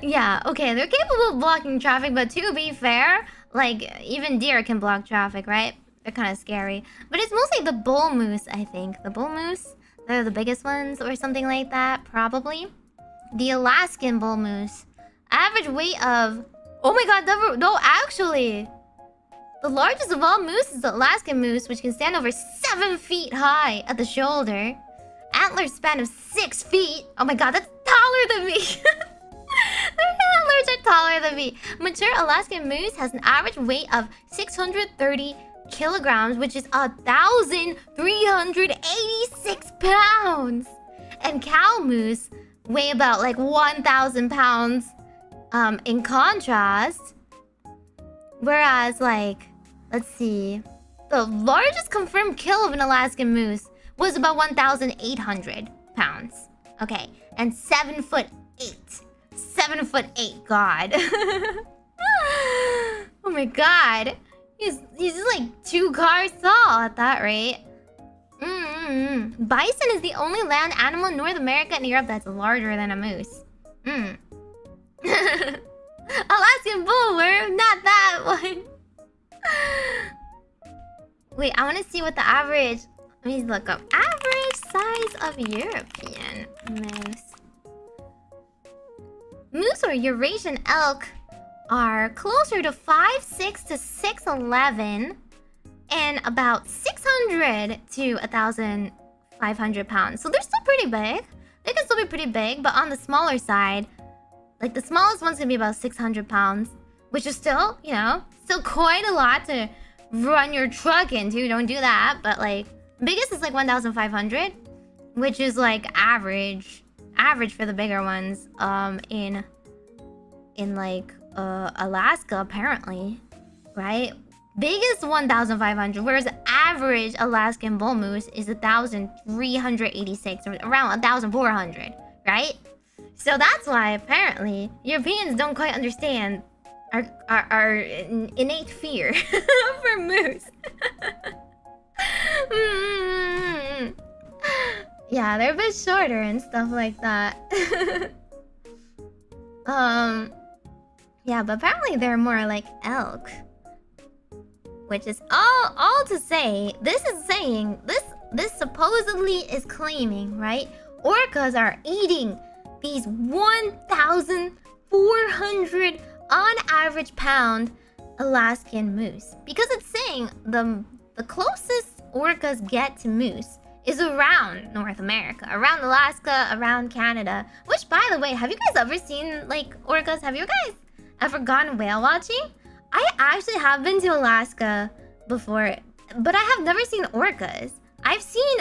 Yeah, okay, they're capable of blocking traffic, but to be fair, like, even deer can block traffic, right? They're kind of scary. But it's mostly the bull moose, I think. The bull moose? They're the biggest ones or something like that, probably. The Alaskan bull moose. Average weight of... Oh my god, no, actually! The largest of all moose is the Alaskan moose, which can stand over 7 feet high at the shoulder. Antler span of 6 feet. Oh my god, that's taller than me! Their antlers are taller than me. Mature Alaskan moose has an average weight of 630 kilograms, which is 1,386 pounds. And cow moose weigh about like 1,000 pounds. In contrast, whereas like, let's see, the largest confirmed kill of an Alaskan moose was about 1,800 pounds. Okay, and 7'8". 7'8", god. Oh my god. He's just like 2 cars tall at that rate. Bison is the only land animal in North America and Europe that's larger than a moose. Alaskan bullworm, not that one. Wait, I want to see what the average... Let me look up. Average size of European moose. Moose or Eurasian elk are closer to 5'6" to 6'11", and about 600 to 1,500 pounds. So they're still pretty big. They can still be pretty big, but on the smaller side, like the smallest one's gonna be about 600 pounds, which is still, you know, still quite a lot to run your truck into. Don't do that, but like, Biggest is like 1,500, which is like average for the bigger ones. In like Alaska apparently, right? Biggest 1,500, whereas average Alaskan bull moose is 1,386, or around 1,400, right? So that's why apparently Europeans don't quite understand our innate fear for moose. Yeah, they're a bit shorter and stuff like that. Yeah, but apparently they're more like elk. Which is all to say, this supposedly is claiming, right? Orcas are eating these 1,400 on average pound Alaskan moose. Because it's saying the closest orcas get to moose is around North America, around Alaska, around Canada. Which, by the way, have you guys ever seen like orcas? Have you guys ever gone whale watching? I actually have been to Alaska before, but I have never seen orcas. I've seen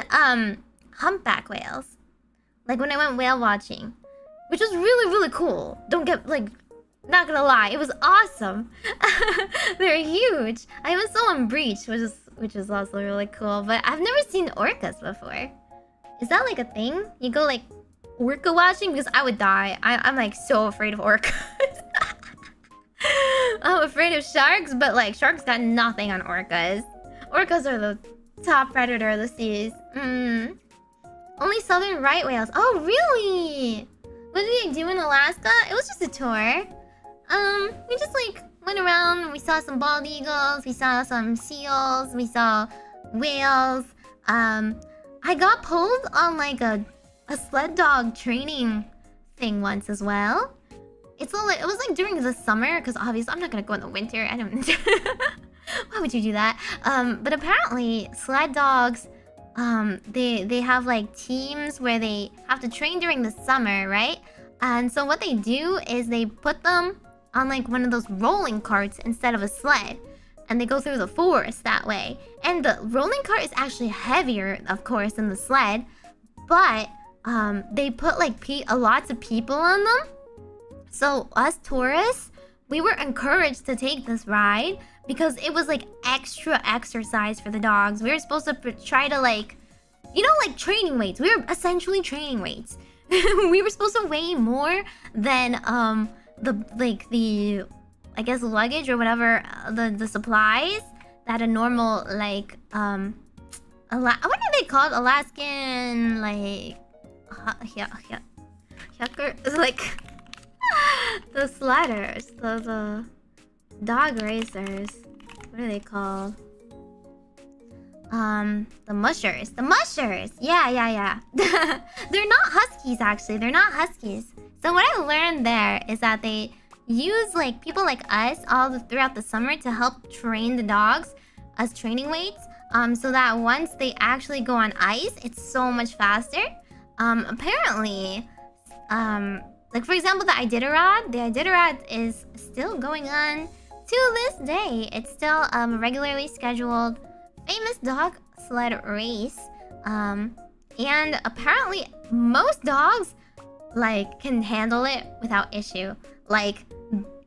humpback whales, like when I went whale watching, which was really, really cool. Don't get like, not gonna lie, it was awesome. They're huge. I even saw one breach, which is also really cool. But I've never seen orcas before. Is that like a thing? You go like orca watching? Because I would die. I'm like so afraid of orcas. I'm afraid of sharks, but like sharks got nothing on orcas. Orcas are the top predator of the seas. Only southern right whales. Oh, really? What did we do in Alaska? It was just a tour. We just like went around and we saw some bald eagles, we saw some seals, we saw whales. I got pulled on like a sled dog training thing once as well. It was like during the summer, because obviously I'm not gonna go in the winter. I don't. Why would you do that? But apparently sled dogs, they have like teams where they have to train during the summer, right? And so what they do is they put them on like one of those rolling carts instead of a sled, and they go through the forest that way. And the rolling cart is actually heavier, of course, than the sled, but they put like lots of people on them. So us tourists, we were encouraged to take this ride because it was like extra exercise for the dogs. We were supposed to try to like, you know, like training weights. We were essentially training weights. We were supposed to weigh more than the I guess luggage or whatever, the supplies that a normal like what are they called? Alaskan like like the sledders, the dog racers. What are they called? The mushers. The mushers. Yeah. They're not huskies, actually. They're not huskies. So what I learned there is that they use like people like us throughout the summer to help train the dogs as training weights. So that once they actually go on ice, it's so much faster. Apparently, like for example, the Iditarod is still going on to this day. It's still a regularly scheduled famous dog sled race. And apparently most dogs like can handle it without issue. Like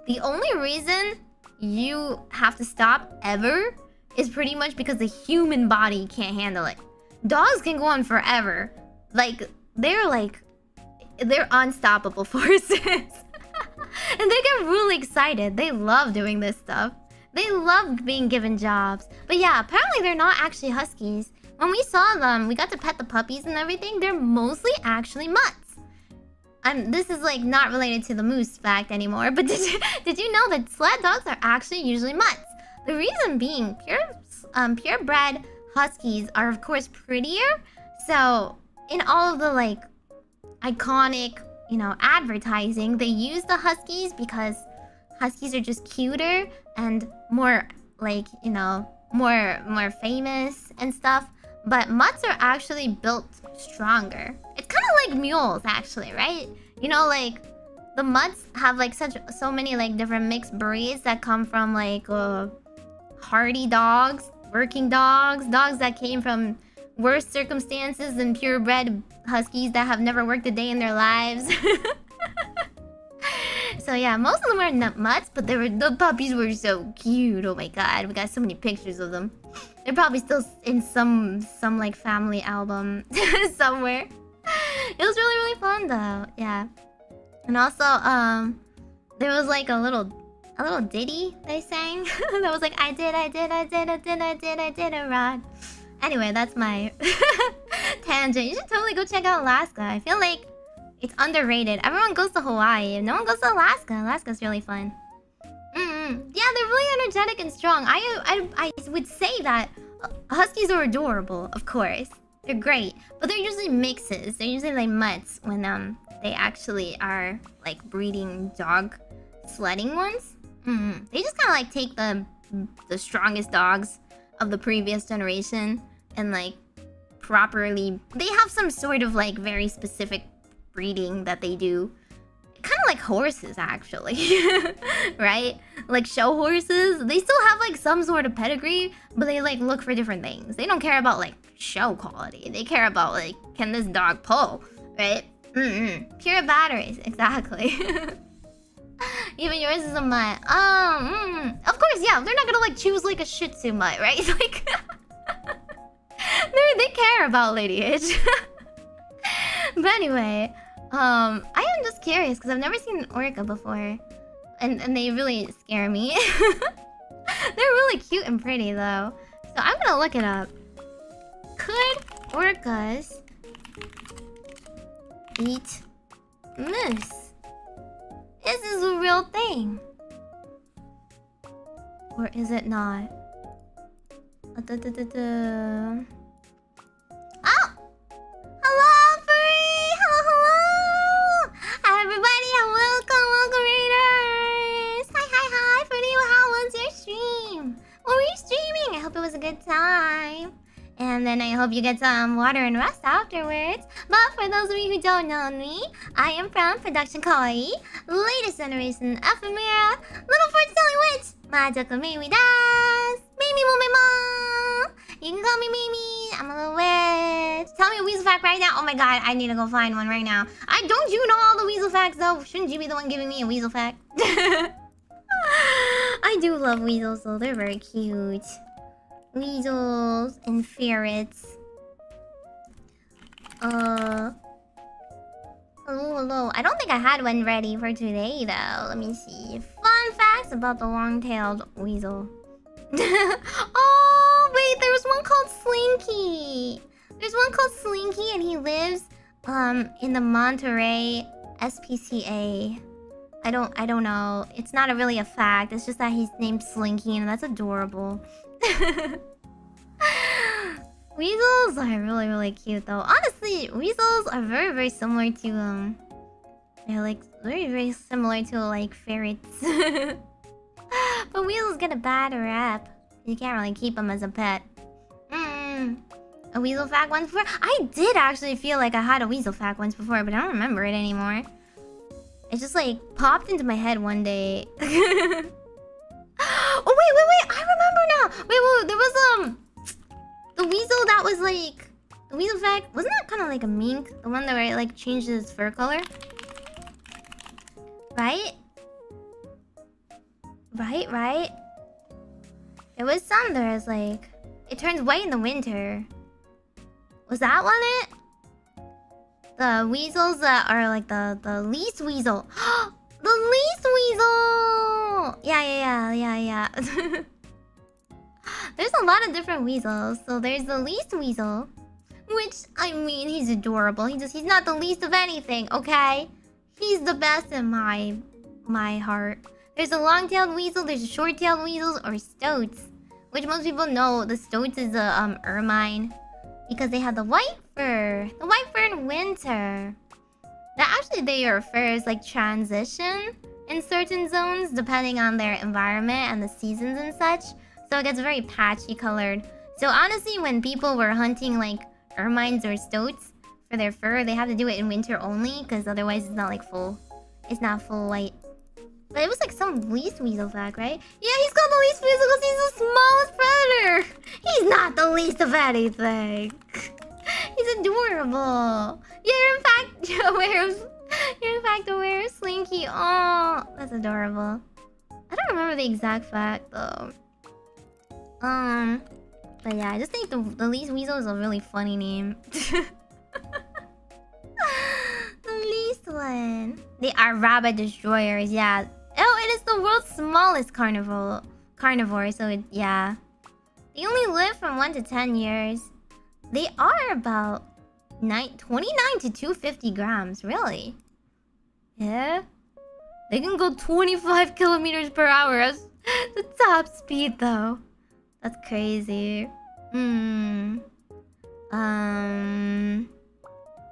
the only reason you have to stop ever is pretty much because the human body can't handle it. Dogs can go on forever. Like they're unstoppable forces. And they get really excited. They love doing this stuff. They love being given jobs. But yeah, apparently they're not actually huskies. When we saw them, we got to pet the puppies and everything. They're mostly actually mutts. This is like not related to the moose fact anymore, but did you know that sled dogs are actually usually mutts? The reason being, purebred huskies are of course prettier. So in all of the like iconic, you know, advertising, they use the huskies because huskies are just cuter and more like, you know, more famous and stuff. But mutts are actually built stronger. It's kind of like mules, actually, right? You know, like the mutts have like so many like different mixed breeds that come from like hardy dogs, working dogs, dogs that came from worse circumstances than purebred huskies that have never worked a day in their lives. So yeah, most of them are nut mutts, but the puppies were so cute. Oh my god, we got so many pictures of them. They're probably still in some like family album somewhere. It was really fun though, yeah. And also, there was like a little ditty they sang that was like I did a rod. Anyway, that's my tangent. You should totally go check out Alaska. I feel like it's underrated. Everyone goes to Hawaii. No one goes to Alaska. Alaska's really fun. Yeah, they're really energetic and strong. I would say that huskies are adorable, of course. They're great, but they're usually mixes. They're usually like mutts when they actually are like breeding dog sledding ones. They just kind of like take the strongest dogs of the previous generation and like properly. They have some sort of like very specific breeding that they do. Kind of like horses, actually. Right? Like show horses. They still have like some sort of pedigree, but they like look for different things. They don't care about like show quality. They care about like, can this dog pull? Right? Pure batteries, exactly. Even yours is a mutt. Of course, yeah. They're not gonna like choose like a Shih Tzu mutt, right? Like, they care about lineage. But anyway, I am just curious because I've never seen an orca before, and they really scare me. They're really cute and pretty though, so I'm gonna look it up. Could orcas eat moose? Is this a real thing? Or is it not? Oh! Hello, Furry! Hello! Everybody, welcome, readers! Hi, Furry, how was your stream? What were you streaming? I hope it was a good time. And then I hope you get some water and rest afterwards. But for those of you who don't know me, I am from Production Kawaii, latest generation Ephemira, little fortune-telling witch, Majokko Meimi desu! Meimi-mu-me-mo! You can call me Meimi, I'm a little witch. Tell me a weasel fact right now. Oh my god, I need to go find one right now. Don't you know all the weasel facts though? Shouldn't you be the one giving me a weasel fact? I do love weasels though, they're very cute. Weasels and ferrets. Hello. I don't think I had one ready for today though. Let me see. Fun facts about the long-tailed weasel. Oh wait, there was one called Slinky. There's one called Slinky and he lives in the Monterey SPCA. I don't know. It's not really a fact. It's just that he's named Slinky and that's adorable. Weasels are really cute though. Honestly, weasels are very similar to they're like very similar to like ferrets. But weasels get a bad rep. You can't really keep them as a pet. A weasel fact once before? I did actually feel like I had a weasel fact once before, but I don't remember it anymore. It just like popped into my head one day. Oh wait! I remember now. Wait! There was the weasel that was like the weasel fact. Wasn't that kind of like a mink? The one that where it like changed its fur color, right? Right. There was some that was like it turns white in the winter. Was that one it? The weasels that are like the least weasel. The least weasel! Yeah. There's a lot of different weasels. So there's the least weasel. Which, I mean, he's adorable. He's not the least of anything, okay? He's the best in my heart. There's a long-tailed weasel, there's a short-tailed weasels, or stoats. Which most people know the stoats is a ermine. Because they have the white fur. The white fur in winter. That actually their furs like transition in certain zones depending on their environment and the seasons and such. So it gets very patchy colored. So honestly, when people were hunting like ermines or stoats for their fur, they have to do it in winter only because otherwise it's not like full. It's not full white. But it was like some least weasel fact, right? Yeah, he's called the least weasel because he's the smallest predator. He's not the least of anything. He's adorable. You're in fact aware of Slinky. Oh, that's adorable. I don't remember the exact fact though. But yeah, I just think the least weasel is a really funny name. The least one. They are rabbit destroyers, yeah. Oh, it is the world's smallest carnivore. So yeah. They only live from 1 to 10 years. They are about 29 to 250 grams, really. Yeah. They can go 25 kilometers per hour. That's the top speed though. That's crazy.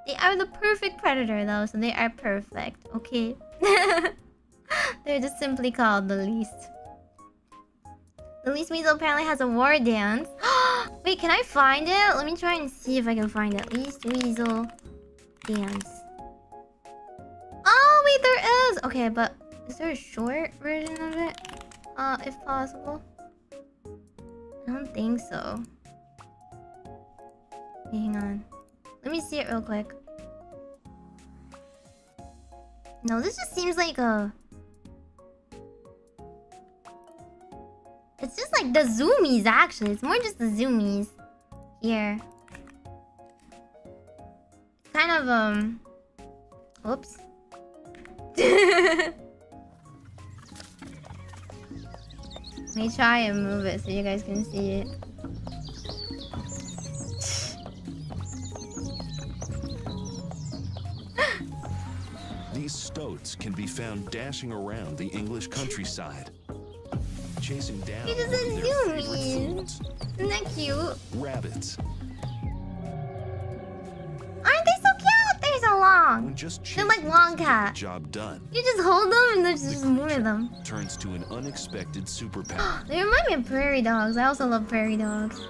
They are the perfect predator though, so they are perfect, okay? They're just simply called the least. The least weasel apparently has a war dance. Wait, can I find it? Let me try and see if I can find it. Least weasel dance. Oh, wait, there is! Okay, but is there a short version of it? If possible. I don't think so. Okay, hang on. Let me see it real quick. No, this just seems like a... It's just like the zoomies, actually. It's more just the zoomies. Here. It's kind of, Oops. Let me try and move it so you guys can see it. These stoats can be found dashing around the English countryside, chasing down He just said their favorite zoomies. foods, Isn't that cute? rabbits. Aren't they so cute? They're so long. When just They're like chasing long doesn't get cat. the job done, You just hold them and then just move creature them. turns to an unexpected superpower. They remind me of prairie dogs. I also love prairie dogs.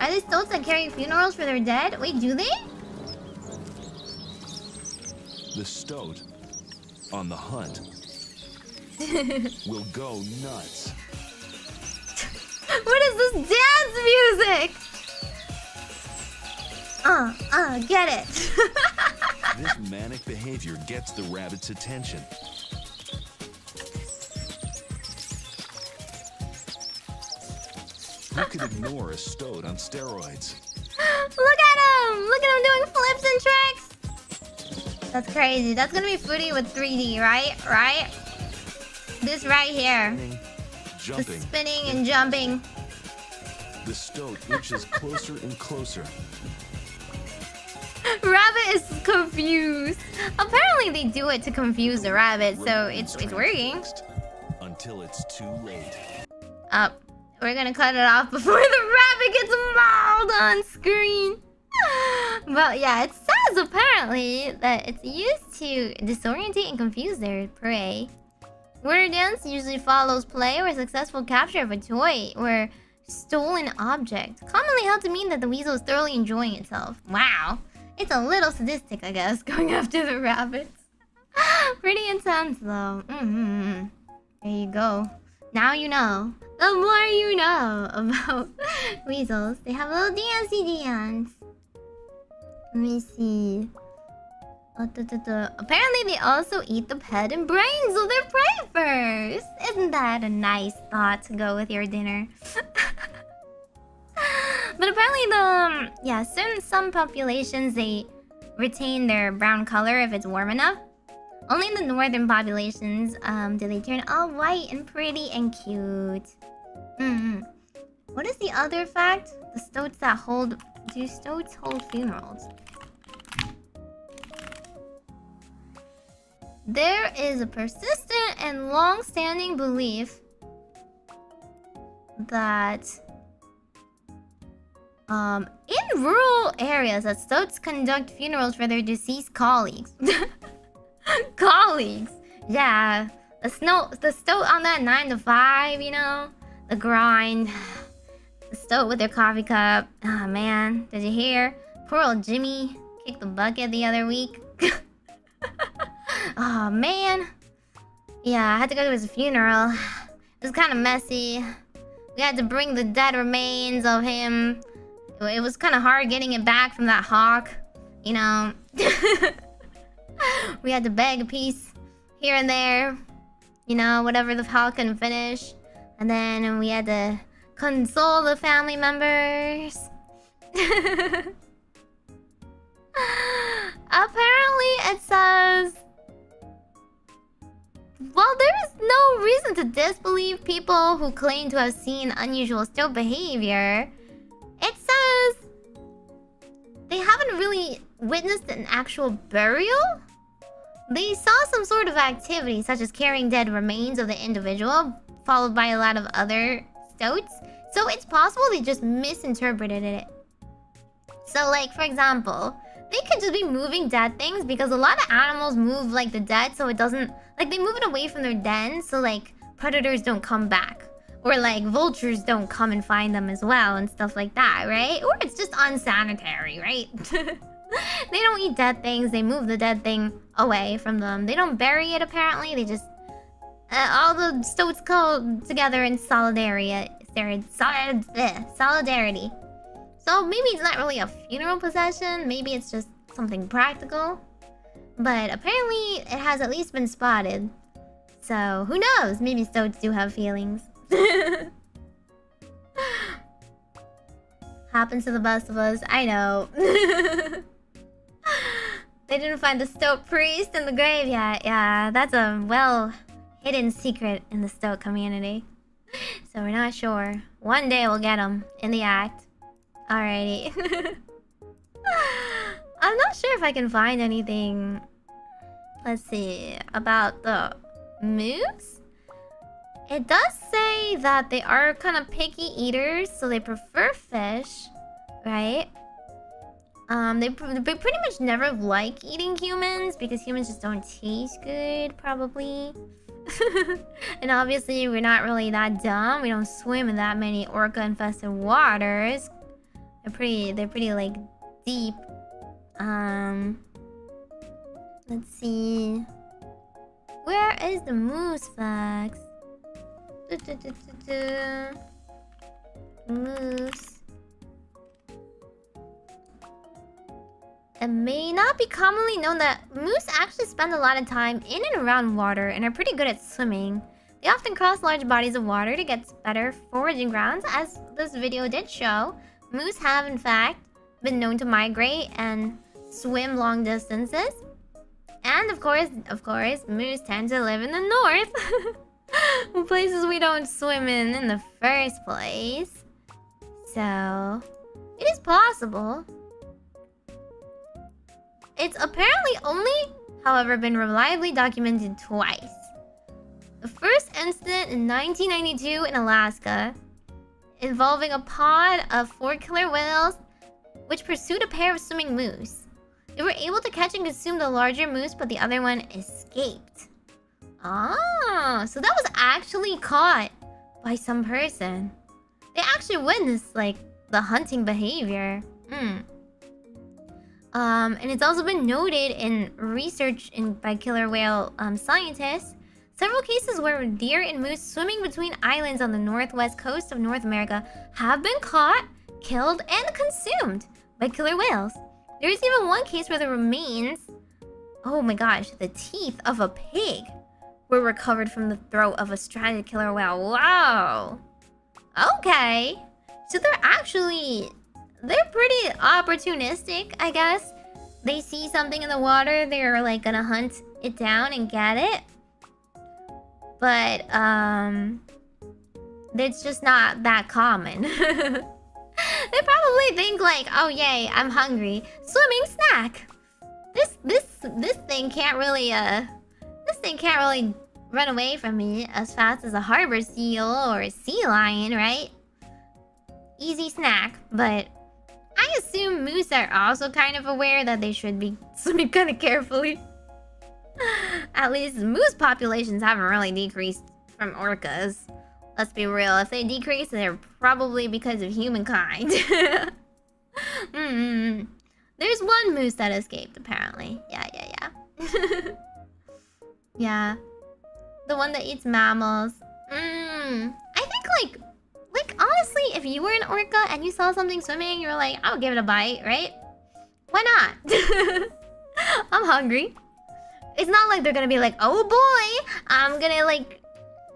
Are they stoats that carry funerals for their dead? Wait, do they? The stoat, on the hunt, will go nuts. What is this dance music? Get it. This manic behavior gets the rabbit's attention. Who could ignore a stoat on steroids? Look at him! Look at him doing flips and tricks! That's crazy. That's gonna be footy with 3D, right? Right? This right here. Spinning, The jumping. spinning and jumping. The stoat inches closer and closer. Rabbit is confused. Apparently they do it to confuse the rabbit, so it's working. Transfixed until it's too late. Up. We're gonna cut it off before the rabbit gets mauled on screen. But yeah, it says apparently that it's used to disorientate and confuse their prey. Water dance usually follows play or successful capture of a toy or stolen object, commonly held to mean that the weasel is thoroughly enjoying itself. Wow. It's a little sadistic, I guess, going after the rabbits. Pretty intense, though. There you go. Now you know. The more you know about weasels. They have a little dancey dance. Let me see. Apparently, they also eat the head and brains of their prey first. Isn't that a nice thought to go with your dinner? But apparently some populations, they retain their brown color if it's warm enough. Only in the northern populations do they turn all white and pretty and cute. What is the other fact? The stoats that hold... Do stoats hold funerals? There is a persistent and long-standing belief that in rural areas that stoats conduct funerals for their deceased colleagues. Colleagues. Yeah. The stoat on that 9 to 5, you know? The grind. The stoat with their coffee cup. Oh man, did you hear? Poor old Jimmy. kicked the bucket the other week. Oh man. Yeah, I had to go to his funeral. It was kind of messy. We had to bring the dead remains of him. It was kind of hard getting it back from that hawk, you know. We had to beg a piece here and there, you know, whatever the hawk couldn't finish. And then we had to console the family members. Apparently it says, well, there is no reason to disbelieve people who claim to have seen unusual stoat behavior. It says they haven't really witnessed an actual burial. They saw some sort of activity, such as carrying dead remains of the individual, followed by a lot of other stoats. So it's possible they just misinterpreted it. So, like, for example, they could just be moving dead things because a lot of animals move, like, the dead, so it doesn't... Like, they move it away from their den, so, like, predators don't come back. Or, like, vultures don't come and find them as well and stuff like that, right? Or it's just unsanitary, right? They don't eat dead things. They move the dead thing away from them. They don't bury it, apparently. They just... all the stoats go together in solidarity. Solidarity. So maybe it's not really a funeral procession. Maybe it's just something practical. But apparently it has at least been spotted. So who knows? Maybe stoats do have feelings. Happens to the best of us. I know. They didn't find the stoat priest in the grave yet. Yeah, that's a well-hidden secret in the stoat community. So we're not sure. One day we'll get him in the act. Alrighty. I'm not sure if I can find anything. Let's see. About the moose? It does say that they are kind of picky eaters, so they prefer fish, right? They pretty much never like eating humans because humans just don't taste good, probably. And obviously, we're not really that dumb. We don't swim in that many orca-infested waters. They're pretty like deep. Let's see. Where is the moose facts? Moose. It may not be commonly known that moose actually spend a lot of time in and around water and are pretty good at swimming. They often cross large bodies of water to get better foraging grounds, as this video did show. Moose have, in fact, been known to migrate and swim long distances. And of course, moose tend to live in the north. Places we don't swim in the first place. So, it is possible. It's apparently only, however, been reliably documented twice. The first incident in 1992 in Alaska, involving a pod of 4 killer whales which pursued a pair of swimming moose. They were able to catch and consume the larger moose, but the other one escaped. Ah, so that was actually caught by some person. They actually witnessed, like, the hunting behavior. And it's also been noted in research by killer whale scientists. Several cases where deer and moose swimming between islands on the northwest coast of North America have been caught, killed, and consumed by killer whales. There is even one case where the remains, oh my gosh, the teeth of a pig were recovered from the throat of a stranded killer whale. Wow. Okay. So they're pretty opportunistic, I guess. They see something in the water, they're like gonna hunt it down and get it. But, it's just not that common. They probably think like, oh yay, I'm hungry. Swimming snack. This thing can't really run away from me as fast as a harbor seal or a sea lion, right? Easy snack, but I assume moose are also kind of aware that they should be swimming kind of carefully. At least moose populations haven't really decreased from orcas. Let's be real, if they decrease, they're probably because of humankind. There's one moose that escaped, apparently. Yeah. Yeah. The one that eats mammals. I think, like, honestly, if you were an orca and you saw something swimming, you were like, I'll give it a bite, right? Why not? I'm hungry. It's not like they're gonna be like, oh boy, I'm gonna, like,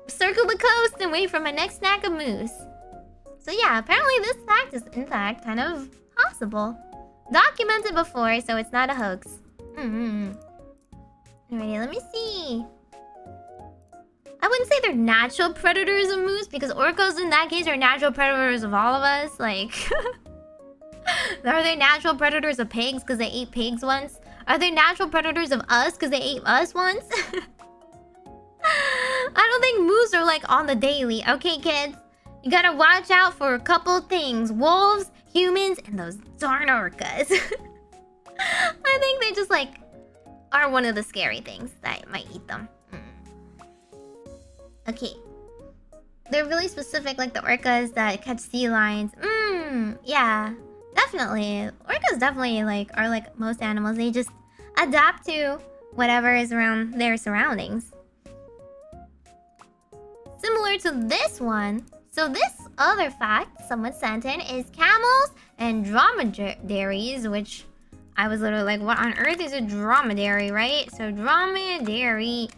circle the coast and wait for my next snack of moose. So yeah, apparently this fact is, in fact, kind of possible. Documented before, so it's not a hoax. Alrighty, let me see. I wouldn't say they're natural predators of moose, because orcas in that case are natural predators of all of us. Like, are they natural predators of pigs because they ate pigs once? Are they natural predators of us because they ate us once? I don't think moose are like on the daily. Okay, kids? You gotta watch out for a couple things. Wolves, humans, and those darn orcas. I think they just like are one of the scary things that might eat them. Okay. They're really specific, like the orcas that catch sea lions. Yeah. Definitely. Orcas definitely like are like most animals. They just adapt to whatever is around their surroundings. Similar to this one. So this other fact someone sent in is camels and dromedaries, which I was literally like, what on earth is a dromedary, right? So dromedary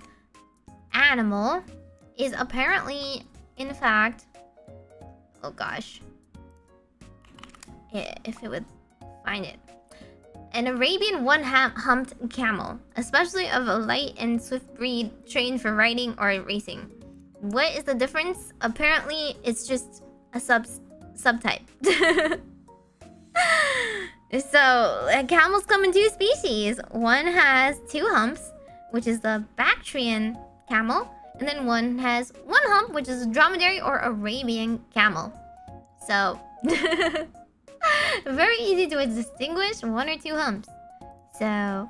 animal is apparently, in fact, oh gosh, if it would find it, an Arabian one-humped camel, especially of a light and swift breed trained for riding or racing. What is the difference? Apparently, it's just a subtype. So, camels come in two species. One has two humps, which is the Bactrian camel, and then one has one hump, which is a dromedary or Arabian camel. So, very easy to distinguish one or two humps. So,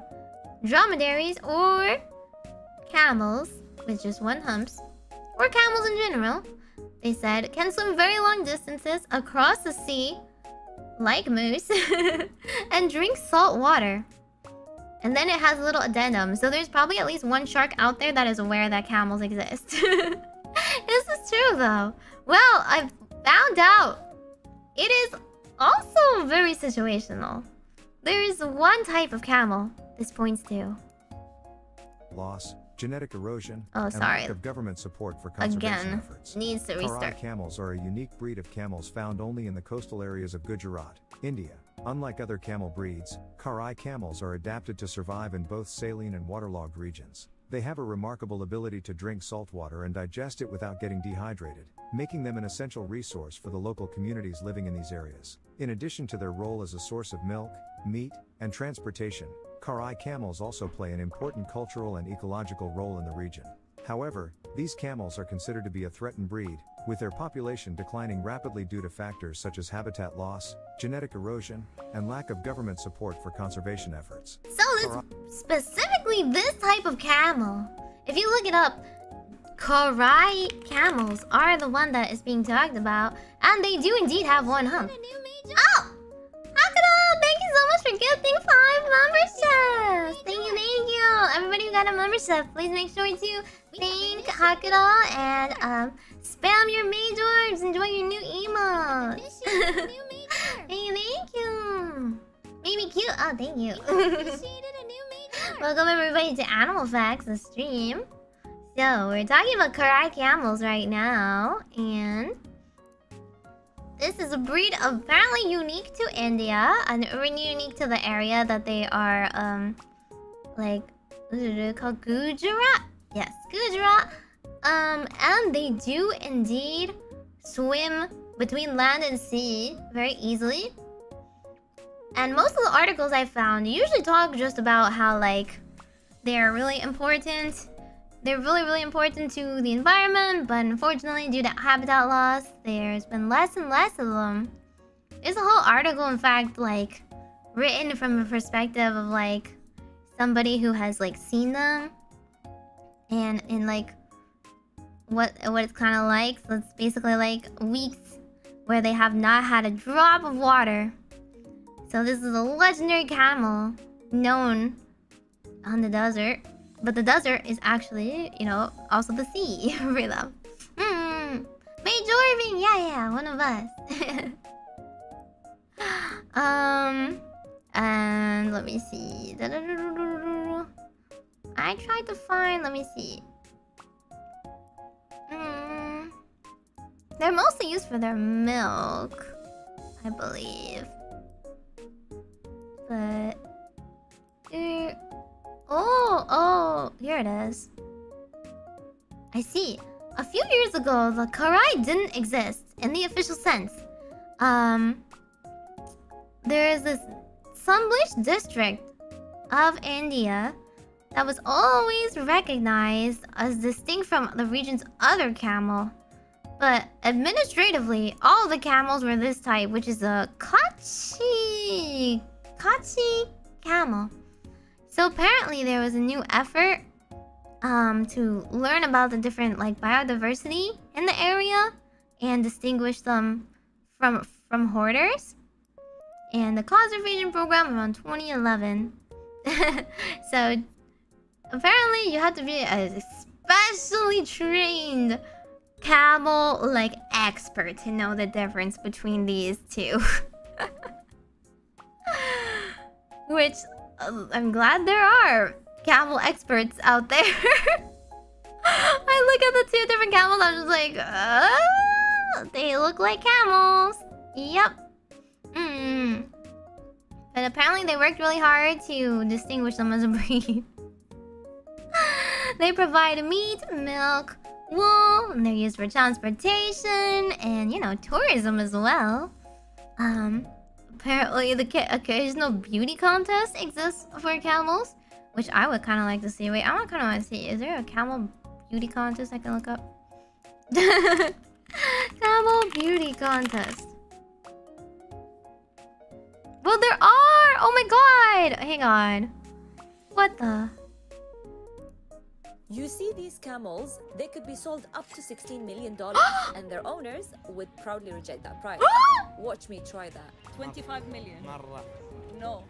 dromedaries or camels with just one humps, or camels in general, they said, can swim very long distances across the sea, like moose, and drink salt water. And then it has a little addendum. So there's probably at least one shark out there that is aware that camels exist. This is true, though. Well, I've found out it is also very situational. There is one type of camel this points to. Loss, genetic erosion, Oh, and sorry. lack of government support for conservation Again, efforts. needs to Kawaii restart. camels are a unique breed of camels found only in the coastal areas of Gujarat, India. Unlike other camel breeds, Kawaii camels are adapted to survive in both saline and waterlogged regions. They have a remarkable ability to drink salt water and digest it without getting dehydrated, making them an essential resource for the local communities living in these areas. In addition to their role as a source of milk, meat, and transportation, Kawaii camels also play an important cultural and ecological role in the region. However, these camels are considered to be a threatened breed, with their population declining rapidly due to factors such as habitat loss, genetic erosion, and lack of government support for conservation efforts. So this specifically this type of camel. If you look it up, Kawaii camels are the one that is being talked about, and they do indeed have one hump. Oh! Hakuro, thank you so much for gifting 5 memberships! Thank you! Everybody who got a membership, please make sure to thank Hakuro and spam your Meigorb. Enjoy your new emote. Hey, thank you! Maybe cute. Oh, thank you. Welcome everybody to Animal Facts, the stream. So, we're talking about Kawaii camels right now, and this is a breed apparently unique to India and really unique to the area that they are, like, what is it called? Gujarat? Yes, Gujarat. And they do indeed swim between land and sea very easily. And most of the articles I found usually talk just about how, like, they're really important. They're really, really important to the environment, but unfortunately, due to habitat loss, there's been less and less of them. There's a whole article, in fact, like, written from a perspective of, like, somebody who has, like, seen them. And like, what it's kind of like. So it's basically, like, weeks where they have not had a drop of water. So this is a legendary camel known on the desert. But the desert is actually, you know, also the sea for them. Meigorb, yeah, one of us. And let me see. I tried to find, let me see. They're mostly used for their milk, I believe. But oh, here it is. I see. A few years ago, the kawaii didn't exist in the official sense. There is this Samblish district of India that was always recognized as distinct from the region's other camel. But administratively, all the camels were this type, which is a Kachi camel. So apparently there was a new effort to learn about the different like biodiversity in the area and distinguish them from hoarders. And the conservation program around 2011. So apparently you have to be a specially trained camel like expert to know the difference between these two. Which I'm glad there are camel experts out there. I look at the two different camels, I'm just like, they look like camels. Yep. But apparently they worked really hard to distinguish them as a breed. They provide meat, milk, wool, and they're used for transportation and, you know, tourism as well. Apparently the occasional beauty contest exists for camels, which I would kind of like to see. Wait, I kind of want to see. Is there a camel beauty contest I can look up? Camel beauty contest. Well, there are! Oh my god! Hang on. What the? You see these camels, they could be sold up to $16 million and their owners would proudly reject that price. Watch me try that. 25 million. No.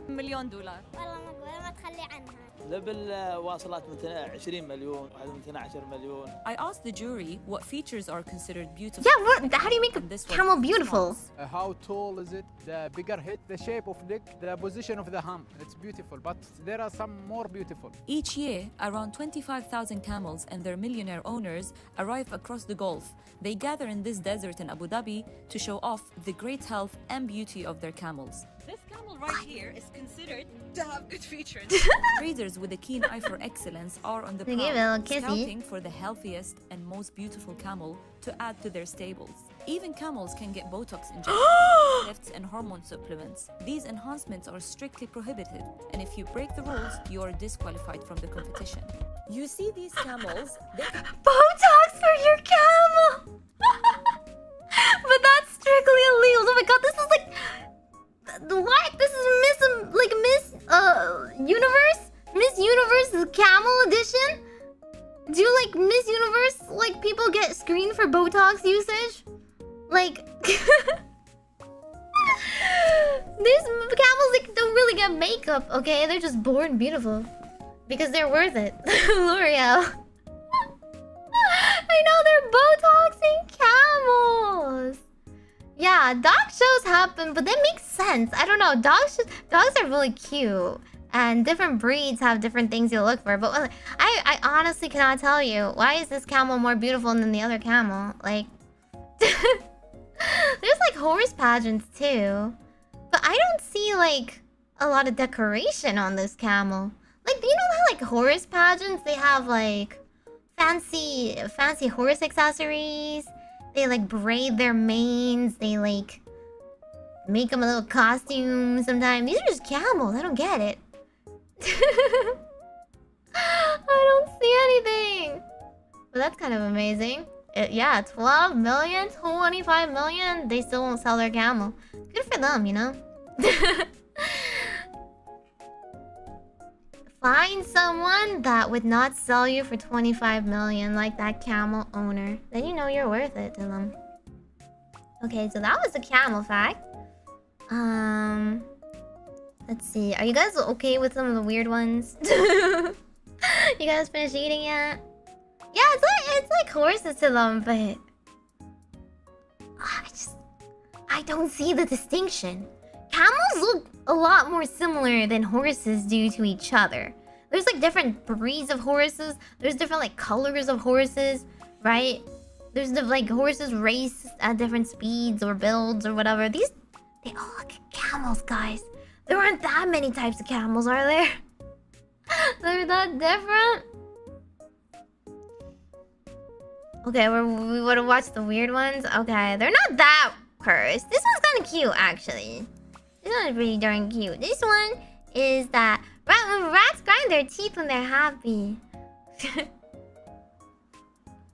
$1 million. والله مقبولة ما تخلي عنها. ليفل واصلات مثلا 20 مليون واحد 12 مليون. I asked the jury what features are considered beautiful. Yeah, what? How do you make a camel beautiful? How tall is it? The bigger head, the shape of neck, the position of the hump. It's beautiful, but there are some more beautiful. Each year, around 25,000 camels and their millionaire owners arrive across the Gulf. They gather in this desert in Abu Dhabi to show off the great health and beauty of their camels. This camel right here is considered to have good features. Traders with a keen eye for excellence are on the prowl, scouting for the healthiest and most beautiful camel to add to their stables. Even camels can get Botox injections, lifts, and hormone supplements. These enhancements are strictly prohibited, and if you break the rules, you are disqualified from the competition. You see these camels? Botox for your camel! But that's strictly illegal. Oh my god, this is like... What? This is Miss Universe? Miss Universe Camel Edition? Do like Miss Universe, like people get screened for Botox usage? Like... These camels like don't really get makeup, okay? They're just born beautiful. Because they're worth it. L'Oreal. I know they're Botoxing camels. Yeah, dog shows happen, but that makes sense. I don't know. Dogs are really cute. And different breeds have different things you look for. But I honestly cannot tell you. Why is this camel more beautiful than the other camel? Like... There's like horse pageants too. But I don't see like a lot of decoration on this camel. Like, do you know how like horse pageants, they have like fancy horse accessories? They like braid their manes. They like make them a little costume sometimes. These are just camels. I don't get it. I don't see anything. But that's kind of amazing. Yeah, 12 million, 25 million. They still won't sell their camel. Good for them, you know? Find someone that would not sell you for 25 million like that camel owner. Then you know you're worth it to them. Okay, so that was the camel fact. Let's see. Are you guys okay with some of the weird ones? You guys finished eating yet? Yeah, it's like horses to them, but I don't see the distinction. Camels look a lot more similar than horses do to each other. There's like different breeds of horses. There's different like colors of horses, right? There's the like horses race at different speeds or builds or whatever. They all look like camels, guys. There aren't that many types of camels, are there? They're that different? Okay, we want to watch the weird ones? Okay, they're not that cursed. This one's kind of cute, actually. This one's pretty darn cute. This one is that rats grind their teeth when they're happy. Hey,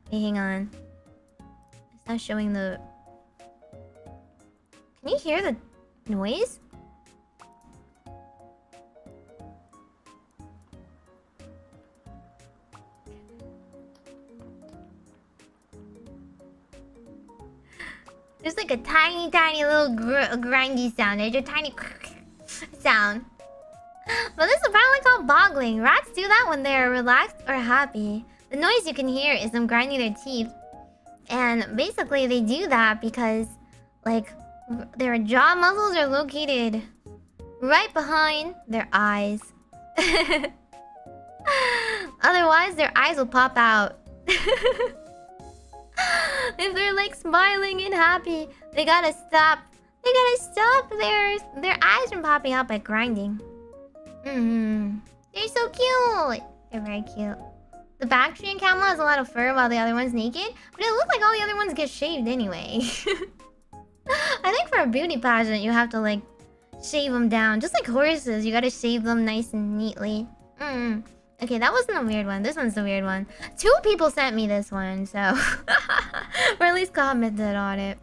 hang on. It's not showing the... Can you hear the noise? There's like a tiny little grindy sound. There's a tiny sound. But this is apparently called boggling. Rats do that when they're relaxed or happy. The noise you can hear is them grinding their teeth. And basically they do that because like their jaw muscles are located right behind their eyes. Otherwise their eyes will pop out. If they're like smiling and happy, they gotta stop. They gotta stop their eyes from popping out by grinding. They're so cute. They're very cute. The Bactrian camel has a lot of fur while the other one's naked, but it looks like all the other ones get shaved anyway. I think for a beauty pageant, you have to like shave them down, just like horses. You gotta shave them nice and neatly. Okay, that wasn't a weird one. This one's the weird one. 2 people sent me this one, so... or at least commented on it.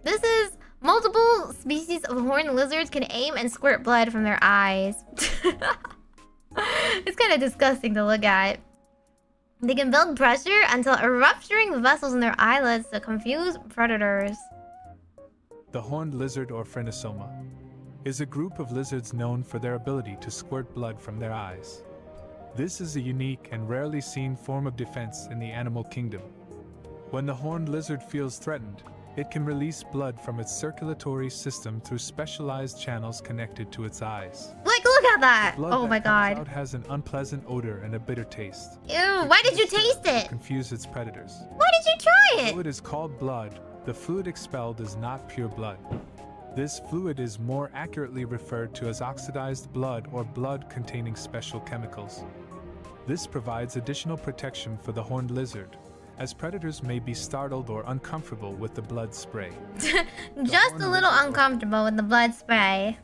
This is... Multiple species of horned lizards can aim and squirt blood from their eyes. It's kind of disgusting to look at. They can build pressure until rupturing the vessels in their eyelids to confuse predators. The horned lizard, or Phrenosoma, is a group of lizards known for their ability to squirt blood from their eyes. This is a unique and rarely seen form of defense in the animal kingdom. When the horned lizard feels threatened, it can release blood from its circulatory system through specialized channels connected to its eyes. Like, look at that! Blood Oh my god. Out has an unpleasant odor and a bitter taste. Ew, why did you taste it? Confuse its predators. Why did you try The it? fluid is called blood. The fluid expelled is not pure blood. This fluid is more accurately referred to as oxidized blood or blood containing special chemicals. This provides additional protection for the horned lizard, as predators may be startled or uncomfortable with the blood spray. Just a little uncomfortable with the blood spray.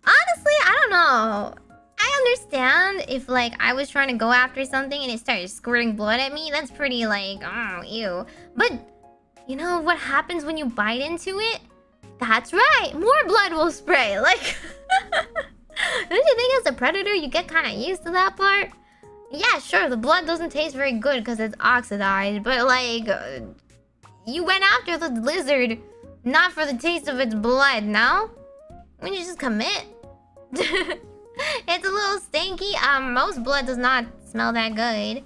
Honestly, I don't know. I understand if like I was trying to go after something and it started squirting blood at me. That's pretty like, oh, ew. But you know what happens when you bite into it? That's right, more blood will spray. Like, don't you think as a predator you get kind of used to that part? Yeah, sure, the blood doesn't taste very good because it's oxidized, but like, you went after the lizard not for the taste of its blood, no? When you just commit. It's a little stinky. Most blood does not smell that good.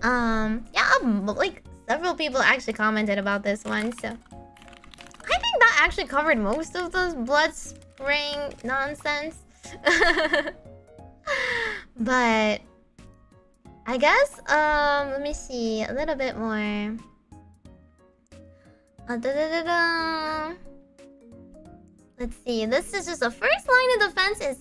Yeah, like, several people actually commented about this one, so... I think that actually covered most of those blood spraying nonsense. But... I guess, let me see, a little bit more. Let's see, this is just the first line of defense is...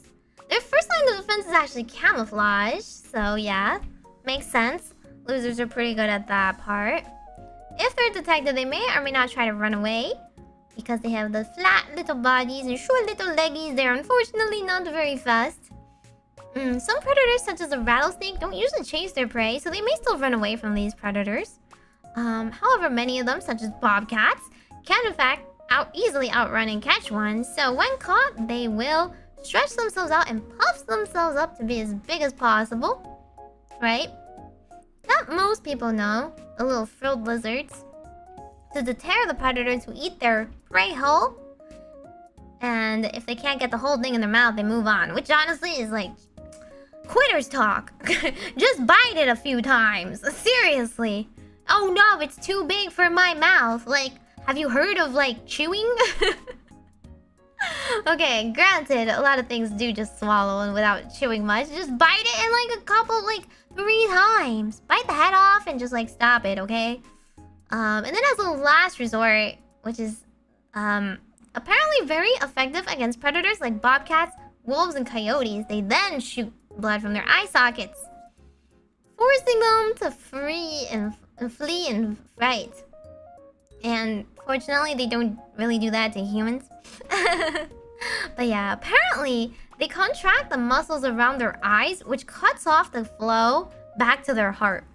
Their first line of defense is actually camouflage, so yeah, makes sense. Losers are pretty good at that part. If they're detected, they may or may not try to run away. Because they have the flat little bodies and short little leggies, they're unfortunately not very fast. Some predators, such as a rattlesnake, don't usually chase their prey, so they may still run away from these predators. However, many of them, such as bobcats, can in fact easily outrun and catch one, so when caught, they will stretch themselves out and puff themselves up to be as big as possible. Right? That most people know, the little frilled lizards. To deter the predators who eat their prey whole, And if they can't get the whole thing in their mouth, they move on. Which honestly is like quitters talk. Just bite it a few times. Seriously. Oh no, it's too big for my mouth. Like, have you heard of like chewing? Okay, granted, a lot of things do just swallow and without chewing much. Just bite it in like a couple, like 3 times. Bite the head off and just like stop it, okay? And then as a last resort, which is apparently very effective against predators like bobcats, wolves, and coyotes, they then shoot blood from their eye sockets, forcing them to flee and fight. And fortunately, they don't really do that to humans. But yeah, apparently they contract the muscles around their eyes, which cuts off the flow back to their heart.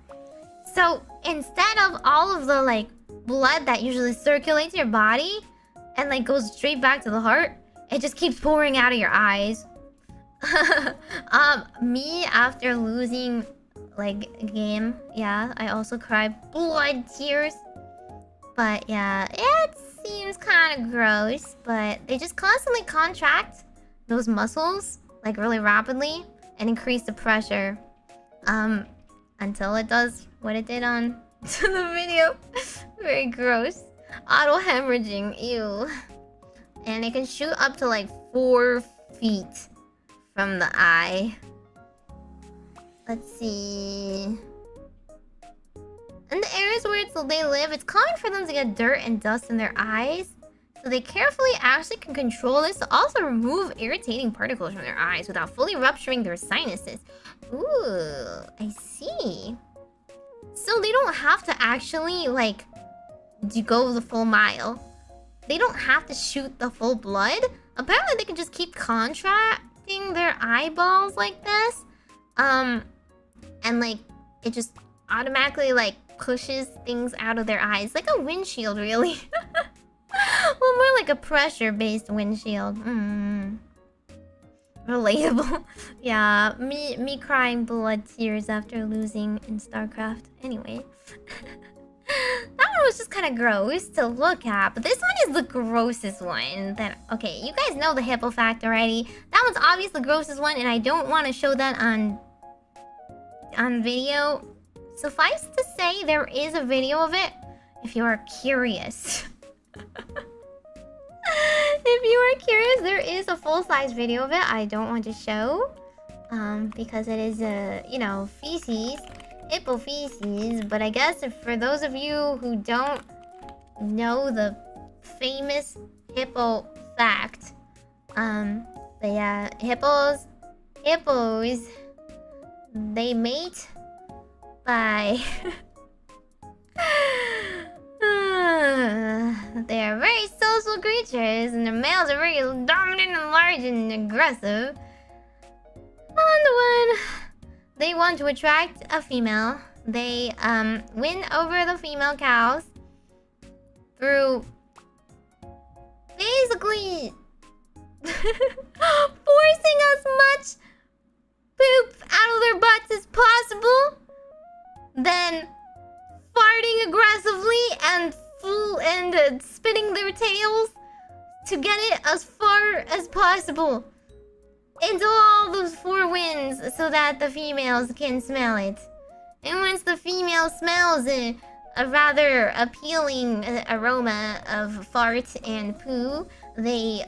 So instead of all of the like blood that usually circulates your body and like goes straight back to the heart, it just keeps pouring out of your eyes. Me after losing like a game, yeah, I also cried blood tears. But yeah, it seems kind of gross, but they just constantly contract those muscles like really rapidly and increase the pressure until it does what it did on the video. Very gross. Auto hemorrhaging, ew. And it can shoot up to like 4 feet from the eye. Let's see. In the areas where they live, it's common for them to get dirt and dust in their eyes. So they carefully actually can control this to also remove irritating particles from their eyes without fully rupturing their sinuses. Ooh, I see. So they don't have to actually, like, go the full mile. They don't have to shoot the full blood. Apparently they can just keep contracting their eyeballs like this. And, like, it just automatically, like, pushes things out of their eyes. Like a windshield, really. Well, more like a pressure-based windshield. Relatable. Yeah, me crying blood tears after losing in StarCraft. Anyway. That one was just kind of gross to look at, but this one is the grossest one. Okay, you guys know the hippo fact already. That one's obviously the grossest one, and I don't want to show that on video. Suffice to say, there is a video of it if you are curious. If you are curious, there is a full-size video of it. I don't want to show because it is you know, feces, hippo feces. But I guess for those of you who don't know the famous hippo fact, but yeah, hippos, they mate by they are very social creatures, and their males are very dominant and large and aggressive. And when they want to attract a female, they win over the female cows through basically forcing as much poop out of their butts as possible, then farting aggressively and spinning their tails to get it as far as possible into all those 4 winds so that the females can smell it. And once the female smells a rather appealing aroma of fart and poo, they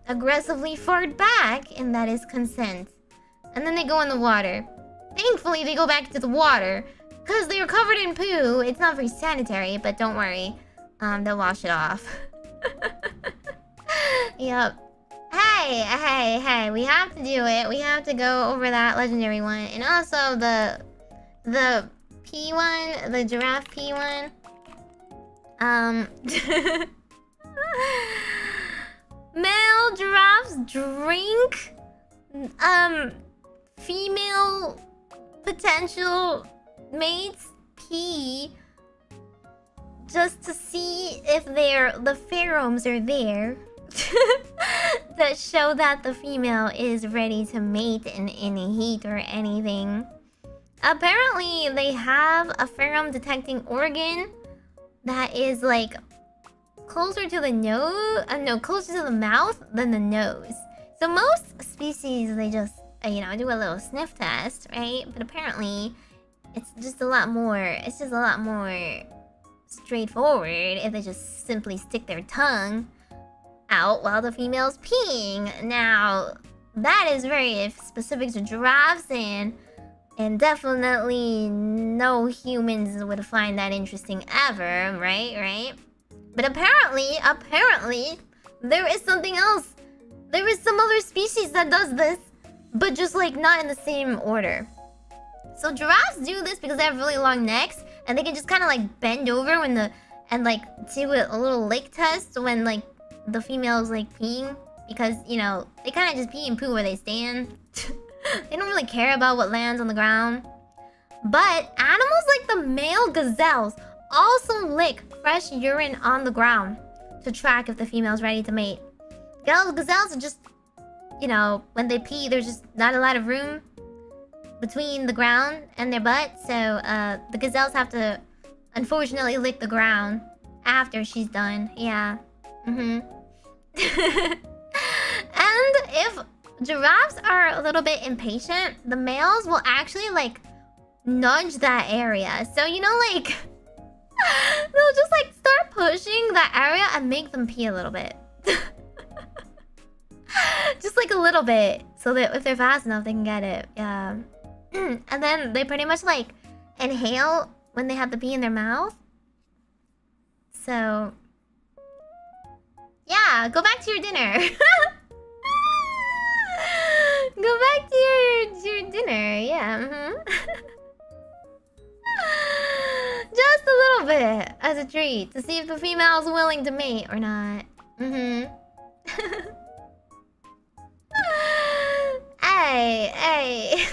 aggressively fart back, and that is consent. And then they go in the water. Thankfully, they go back to the water because they are covered in poo. It's not very sanitary, but don't worry. They'll wash it off. Yep. Hey, we have to do it. We have to go over that legendary one. And also the P one, the giraffe P one. Male giraffes drink female potential mates pee just to see if the pheromones are there that show that the female is ready to mate in any heat or anything. Apparently, they have a pheromone detecting organ that is like closer to the nose, no, closer to the mouth than the nose. So most species, they just, you know, do a little sniff test, right? But apparently, it's just a lot more, it's just a lot more straightforward if they just simply stick their tongue out while the female's peeing. Now, that is very specific to giraffes, and definitely no humans would find that interesting ever, right? But apparently, there is something else. There is some other species that does this, but just like not in the same order. So giraffes do this because they have really long necks, and they can just kind of like bend over when and like do a little lick test when like the female's like peeing, because you know they kind of just pee and poo where they stand. They don't really care about what lands on the ground. But animals like the male gazelles also lick fresh urine on the ground to track if the female's ready to mate. Gazelles are just, you know, when they pee, there's just not a lot of room between the ground and their butt, so the gazelles have to unfortunately lick the ground after she's done. Yeah. And if giraffes are a little bit impatient, the males will actually like nudge that area. So you know, like they'll just like start pushing that area and make them pee a little bit. Just like a little bit, so that if they're fast enough they can get it. Yeah. And then they pretty much like inhale when they have the pee in their mouth. So yeah, go back to your dinner. Go back to your dinner. Yeah. Just a little bit as a treat to see if the female's willing to mate or not. Hey.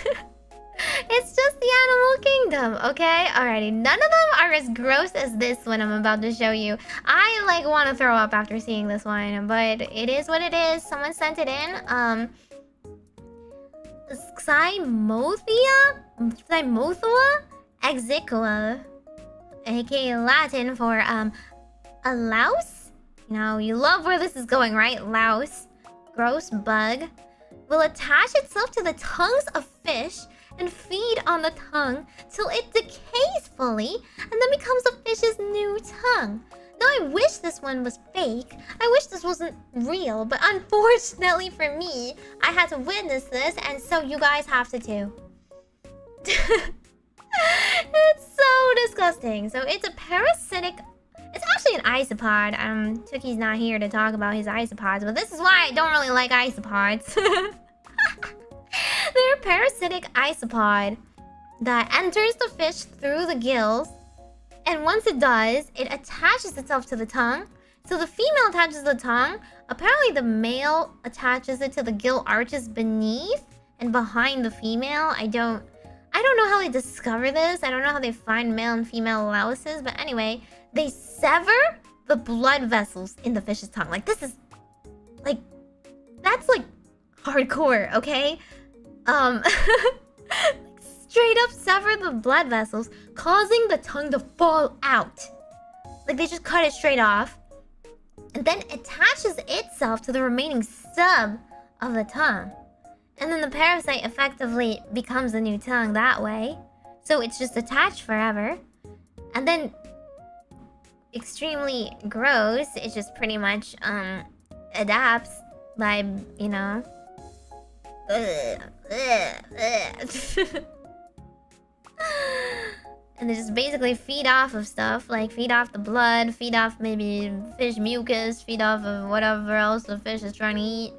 It's just the animal kingdom, okay? Alrighty, none of them are as gross as this one I'm about to show you. I like want to throw up after seeing this one, but it is what it is. Someone sent it in. Cymothua exicua, aka Latin for a louse. You know, you love where this is going, right? Louse, gross bug, will attach itself to the tongues of fish and feed on the tongue till it decays fully and then becomes the fish's new tongue. Now I wish this one was fake. I wish this wasn't real, but unfortunately for me, I had to witness this, and so you guys have to too. It's so disgusting. So it's a parasitic... It's actually an isopod. Tookie's not here to talk about his isopods, but this is why I don't really like isopods. They're a parasitic isopod that enters the fish through the gills, and once it does, it attaches itself to the tongue. So the female attaches the tongue. Apparently the male attaches it to the gill arches beneath and behind the female. I don't know how they discover this. I don't know how they find male and female louses, but anyway, they sever the blood vessels in the fish's tongue. Like, this is like, that's like hardcore, okay? Straight up sever the blood vessels, causing the tongue to fall out. Like, they just cut it straight off, and then attaches itself to the remaining stub of the tongue. And then the parasite effectively becomes a new tongue that way. So it's just attached forever. And then, extremely gross, it just pretty much adapts by, you know... And they just basically feed off of stuff, like feed off the blood, feed off maybe fish mucus, feed off of whatever else the fish is trying to eat.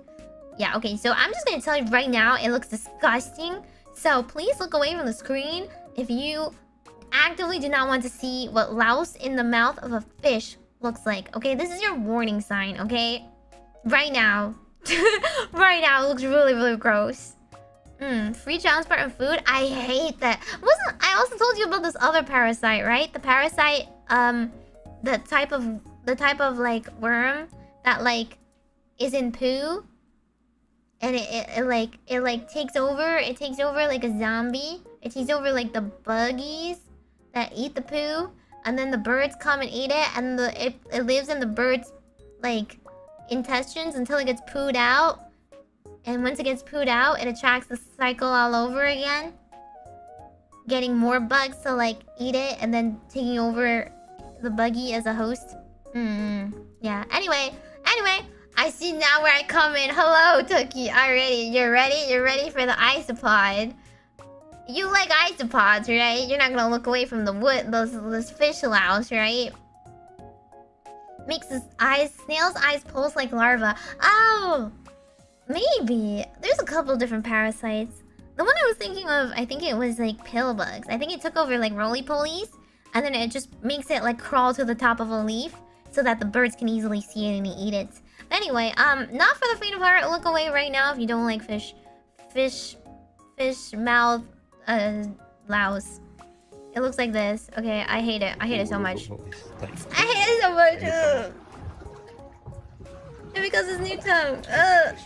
Yeah, okay, so I'm just gonna tell you right now, it looks disgusting. So please look away from the screen if you actively do not want to see what louse in the mouth of a fish looks like. Okay, this is your warning sign, okay? Right now. Right now, it looks really, really gross. Free transport of food? I hate that. I also told you about this other parasite, right? The parasite, the type of like worm that like is in poo, and it takes over like a zombie. It takes over like the buggies that eat the poo. and then the birds come and eat it, and it lives in the bird's like intestines until it gets pooed out. And once it gets pooed out, it attracts the cycle all over again, getting more bugs to like eat it, and then taking over the buggy as a host. Yeah. Anyway, I see now where I come in. Hello, Tookie. Already, you're ready? You're ready for the isopod. You like isopods, right? You're not gonna look away from the wood, those fish louse, right? Makes his eyes, snail's eyes pulse like larva. Oh, maybe. There's a couple different parasites. The one I was thinking of, I think it was like pill bugs. I think it took over like roly-polies, and then it just makes it like crawl to the top of a leaf so that the birds can easily see it and eat it. But anyway, not for the faint of heart. Look away right now if you don't like fish. Fish mouth, louse. It looks like this. Okay, I hate it. I hate it so much. I hate it so much. And because it's new tongue.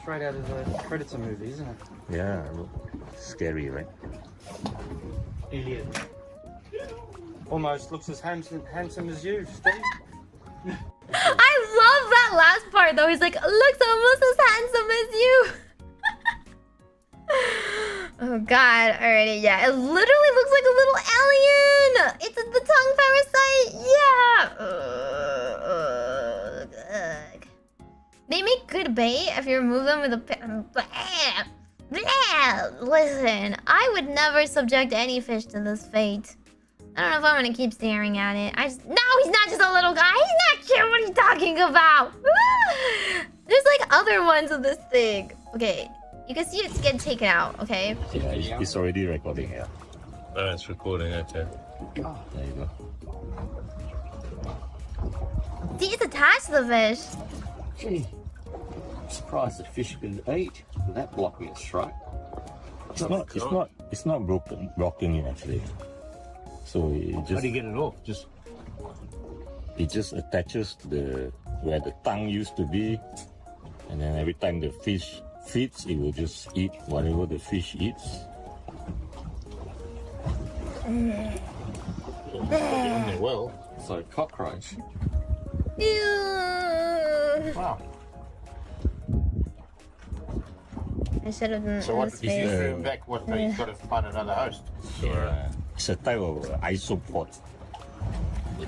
Straight out of the Predator movie, isn't it? Yeah, scary, right? Alien. Almost looks as handsome as you, Steve. I love that last part though. He's like, looks almost as handsome as you. Oh god, already, yeah. It literally looks like a little alien. It's the tongue parasite. Yeah. They make good bait if you remove them with a... Listen, I would never subject any fish to this fate. I don't know if I'm gonna keep staring at it. No, he's not just a little guy. He's not cute. What are you talking about? There's like other ones of this thing. Okay, you can see it's getting taken out, okay? Yeah, it's already recording here. Oh, it's recording, okay. Oh, there you go. See, it's attached to the fish. Gee, I'm surprised the fish can eat without blocking its throat. It's not blocking it actually. So it just... How do you get it off? It just attaches to where the tongue used to be, and then every time the fish feeds, it will just eat whatever the fish eats. Well, it's like a cockroach. Wow. I should have done. So what? If you bring back, what? You've got to find another host. Yeah. It's a type of isopod.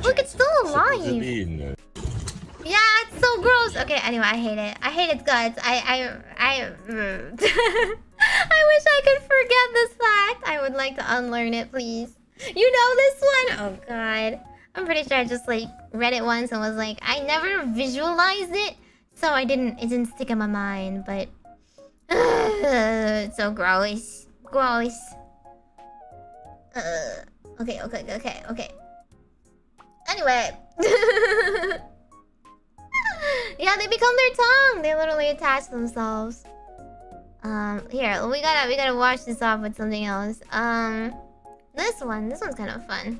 Look, it's still alive. Yeah, it's so gross. Okay, anyway, I hate it. I hate its guts. I wish I could forget this fact. I would like to unlearn it, please. You know this one? Oh god. I'm pretty sure I just like read it once and was like, I never visualized it, so it didn't stick in my mind, but it's so gross. Gross. Okay. Anyway. Yeah, they become their tongue. They literally attach themselves. Here, we gotta wash this off with something else. This one's kind of fun.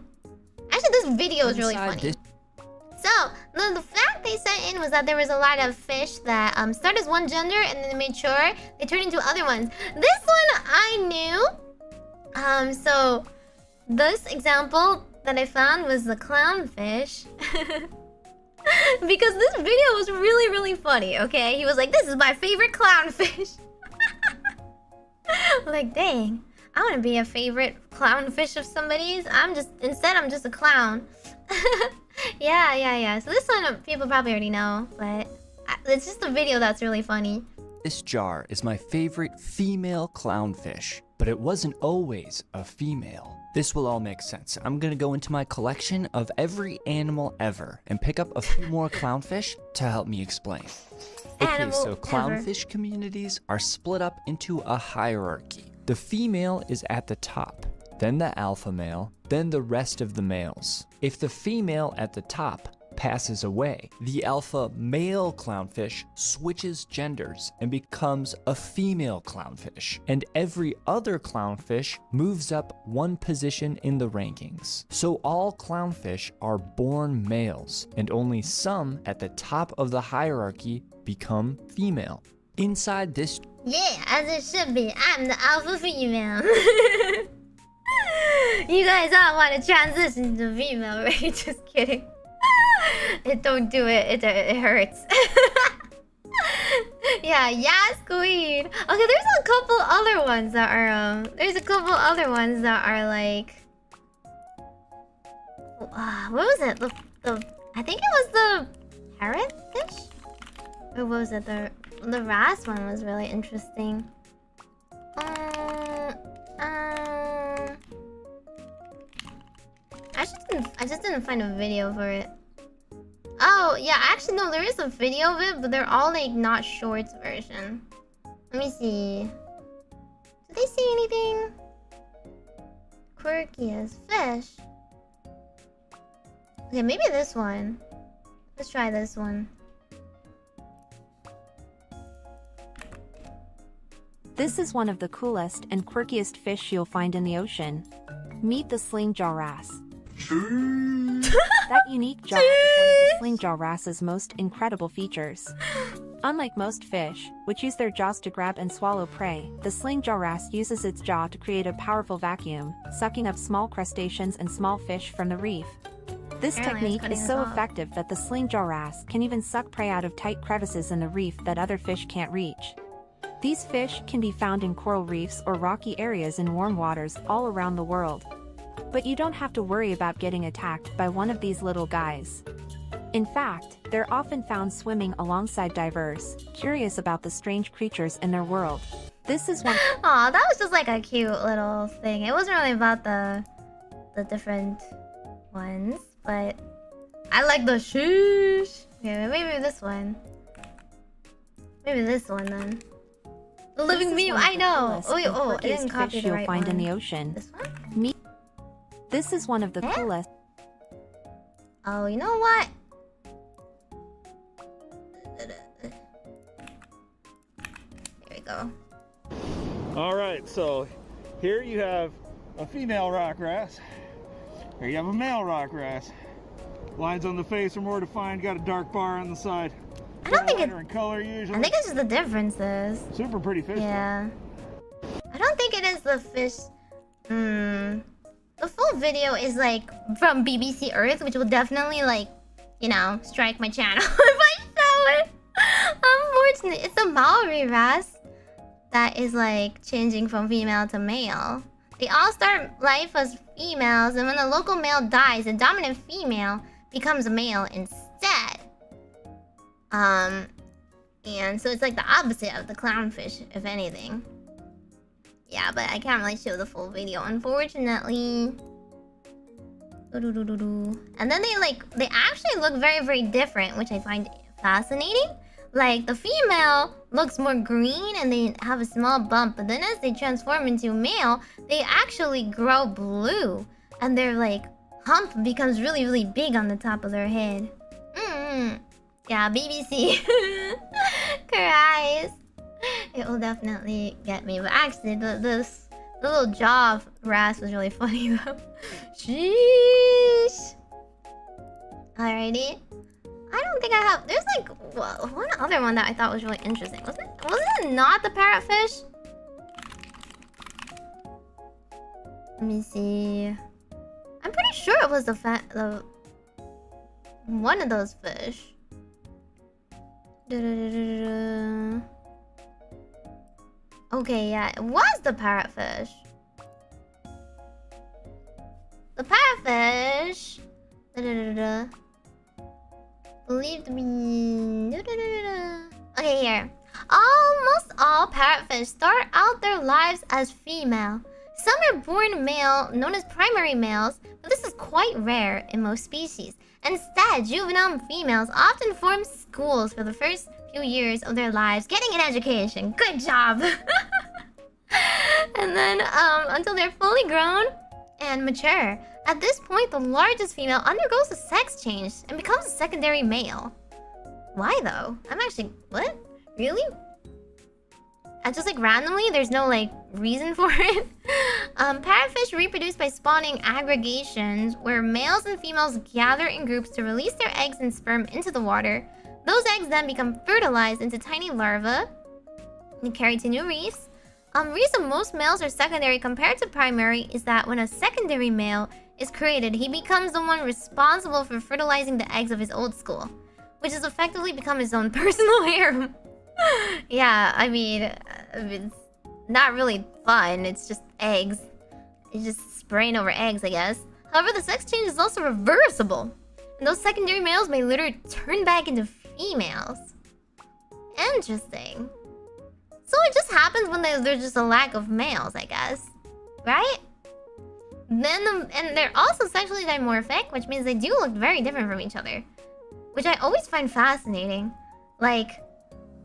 Actually, this video is really funny. So, the fact they sent in was that there was a lot of fish that start as one gender and then they mature. They turn into other ones. This one I knew. So this example that I found was the clownfish. Because this video was really, really funny, okay? He was like, this is my favorite clownfish. Like, dang. I want to be a favorite clownfish of somebody's. Instead, I'm just a clown. Yeah. So this one, people probably already know, but it's just a video that's really funny. This jar is my favorite female clownfish, but it wasn't always a female. This will all make sense. I'm gonna go into my collection of every animal ever and pick up a few more clownfish to help me explain. Okay, so clownfish communities are split up into a hierarchy. The female is at the top, then the alpha male, then the rest of the males. If the female at the top passes away, the alpha male clownfish switches genders and becomes a female clownfish, and every other clownfish moves up one position in the rankings. So all clownfish are born males, and only some at the top of the hierarchy become female. Inside this... Yeah, as it should be. I'm the alpha female. You guys all want to transition to female, right? Just kidding. Don't do it. It hurts. Yeah, yes, queen. Okay, there's a couple other ones that are like, what was it? I think it was the parrotfish, or what was it? The wrasse one was really interesting. I just didn't find a video for it. Oh, yeah, actually, no, there is a video of it, but they're all, like, not shorts version. Let me see. Did they say anything? Quirkiest fish. Okay, maybe this one. Let's try this one. This is one of the coolest and quirkiest fish you'll find in the ocean. Meet the sling jaw wrasse. That unique jaw is one of the sling jaw wrasse's most incredible features. Unlike most fish, which use their jaws to grab and swallow prey, the sling jaw wrasse uses its jaw to create a powerful vacuum, sucking up small crustaceans and small fish from the reef. This technique is so effective that the sling jaw wrasse can even suck prey out of tight crevices in the reef that other fish can't reach. These fish can be found in coral reefs or rocky areas in warm waters all around the world. But you don't have to worry about getting attacked by one of these little guys. In fact, they're often found swimming alongside divers, curious about the strange creatures in their world. This is one. Aw, that was just like a cute little thing. It wasn't really about the different ones, but I like the sheesh. Okay, maybe this one. Maybe this one then. The living meme, I know. Oh, I didn't copy the right find one. in the ocean. This one? This is one of the coolest. Oh, you know what? Here we go. All right, so here you have a female rock wrasse. Here you have a male rock wrasse. Lines on the face are more defined. Got a dark bar on the side. I don't think in color usually. I think it's just the differences. Super pretty fish. Yeah. I don't think it is the fish. The full video is like from BBC Earth, which will definitely like, you know, strike my channel if I show it. Unfortunately, it's a Maori wrasse that is like changing from female to male. They all start life as females, and when the local male dies, the dominant female becomes a male instead. And so it's like the opposite of the clownfish, if anything. Yeah, but I can't really show the full video, unfortunately. And then they actually look very, very different, which I find fascinating. Like, the female looks more green and they have a small bump, but then as they transform into male, they actually grow blue. And their, like, hump becomes really, really big on the top of their head. Yeah, BBC. Cries. It will definitely get me. But actually, the little jaw wrasse was really funny though. Sheesh. Alrighty. I don't think I have. There's like one other one that I thought was really interesting. Wasn't it not the parrotfish? Let me see. I'm pretty sure it was the one of those fish. Okay, yeah, it was the parrotfish. The parrotfish. Believed to be. Okay, here. Almost all parrotfish start out their lives as female. Some are born male, known as primary males, but this is quite rare in most species. Instead, juvenile females often form schools for the first few years of their lives, getting an education. Good job! And then, until they're fully grown and mature. At this point, the largest female undergoes a sex change and becomes a secondary male. Why though? I'm actually... What? Really? Just like randomly? There's no like reason for it? Parrotfish reproduce by spawning aggregations where males and females gather in groups to release their eggs and sperm into the water. Those eggs then become fertilized into tiny larvae and carried to new reefs. Reason most males are secondary compared to primary is that when a secondary male is created, he becomes the one responsible for fertilizing the eggs of his old school, which has effectively become his own personal harem. Yeah, I mean, it's not really fun. It's just eggs. It's just spraying over eggs, I guess. However, the sex change is also reversible, and those secondary males may literally turn back into females. Interesting. So it just happens when there's just a lack of males, I guess. Right? And they're also sexually dimorphic, which means they do look very different from each other. Which I always find fascinating. Like,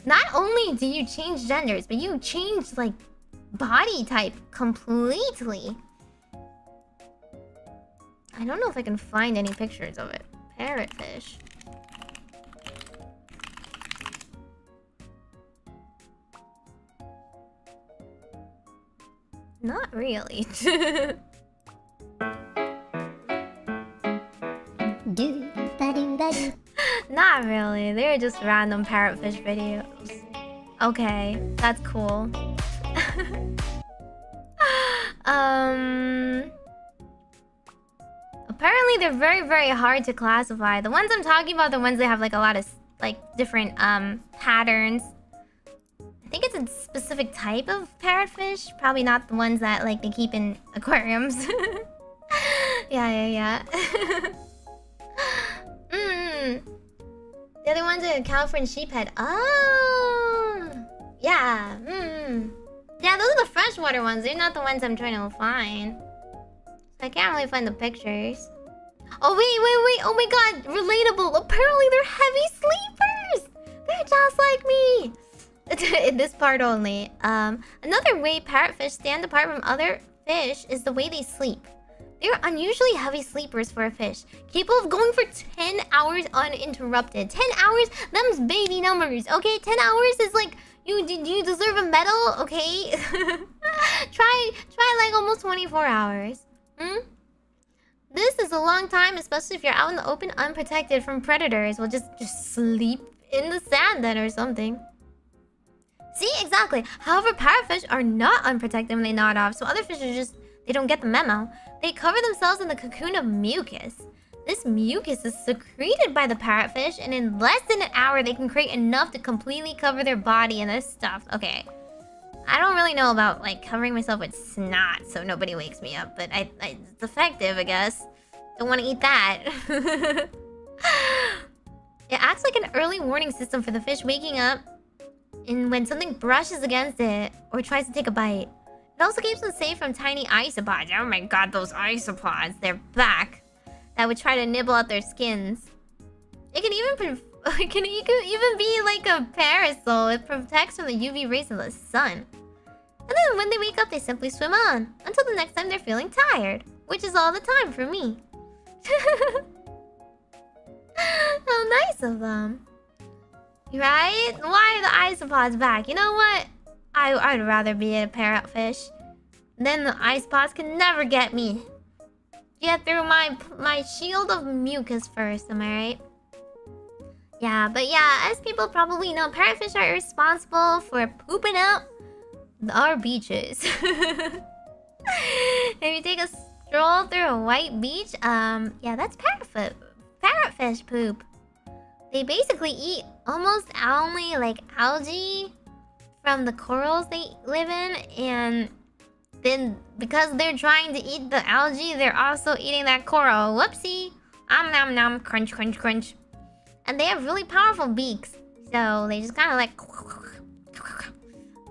not only do you change genders, but you change, like, body type completely. I don't know if I can find any pictures of it. Parrotfish. Not really. Not really. They're just random parrotfish videos. Okay, that's cool. Apparently they're very, very hard to classify. The ones I'm talking about, the ones that have like a lot of like different patterns. I think it's a specific type of parrotfish. Probably not the ones that like they keep in aquariums. Yeah. The other ones are California sheephead. Oh, yeah. Yeah, those are the freshwater ones. They're not the ones I'm trying to find. So I can't really find the pictures. Oh wait! Oh my god, relatable. Apparently they're heavy sleepers. They're just like me. In this part only. Another way parrotfish stand apart from other fish is the way they sleep. They're unusually heavy sleepers for a fish, capable of going for 10 hours uninterrupted. 10 hours? Them's baby numbers, okay? 10 hours is like, you deserve a medal, okay? try like almost 24 hours. This is a long time, especially if you're out in the open unprotected from predators. Well, just sleep in the sand then or something. See, exactly. However, parrotfish are not unprotected when they nod off, so other fish are just, they don't get the memo. They cover themselves in the cocoon of mucus. This mucus is secreted by the parrotfish, and in less than an hour, they can create enough to completely cover their body in this stuff. Okay. I don't really know about, like, covering myself with snot so nobody wakes me up, but it's effective, I guess. Don't want to eat that. It acts like an early warning system for the fish waking up and when something brushes against it or tries to take a bite. It also keeps them safe from tiny isopods. Oh my god, those isopods. They're back. That would try to nibble at their skins. It can even be like a parasol. It protects from the UV rays of the sun. And then when they wake up, they simply swim on. Until the next time they're feeling tired. Which is all the time for me. How nice of them. Right? Why are the isopods back? You know what? I'd rather be a parrotfish. Then the isopods can never get me. Get through my shield of mucus first, am I right? Yeah, but yeah, as people probably know, parrotfish are responsible for pooping out our beaches. If you take a stroll through a white beach, yeah, that's parrotfish poop. They basically eat almost only like algae from the corals they live in, and then because they're trying to eat the algae, they're also eating that coral. Whoopsie! Nom nom, crunch crunch crunch. And they have really powerful beaks, so they just kind of like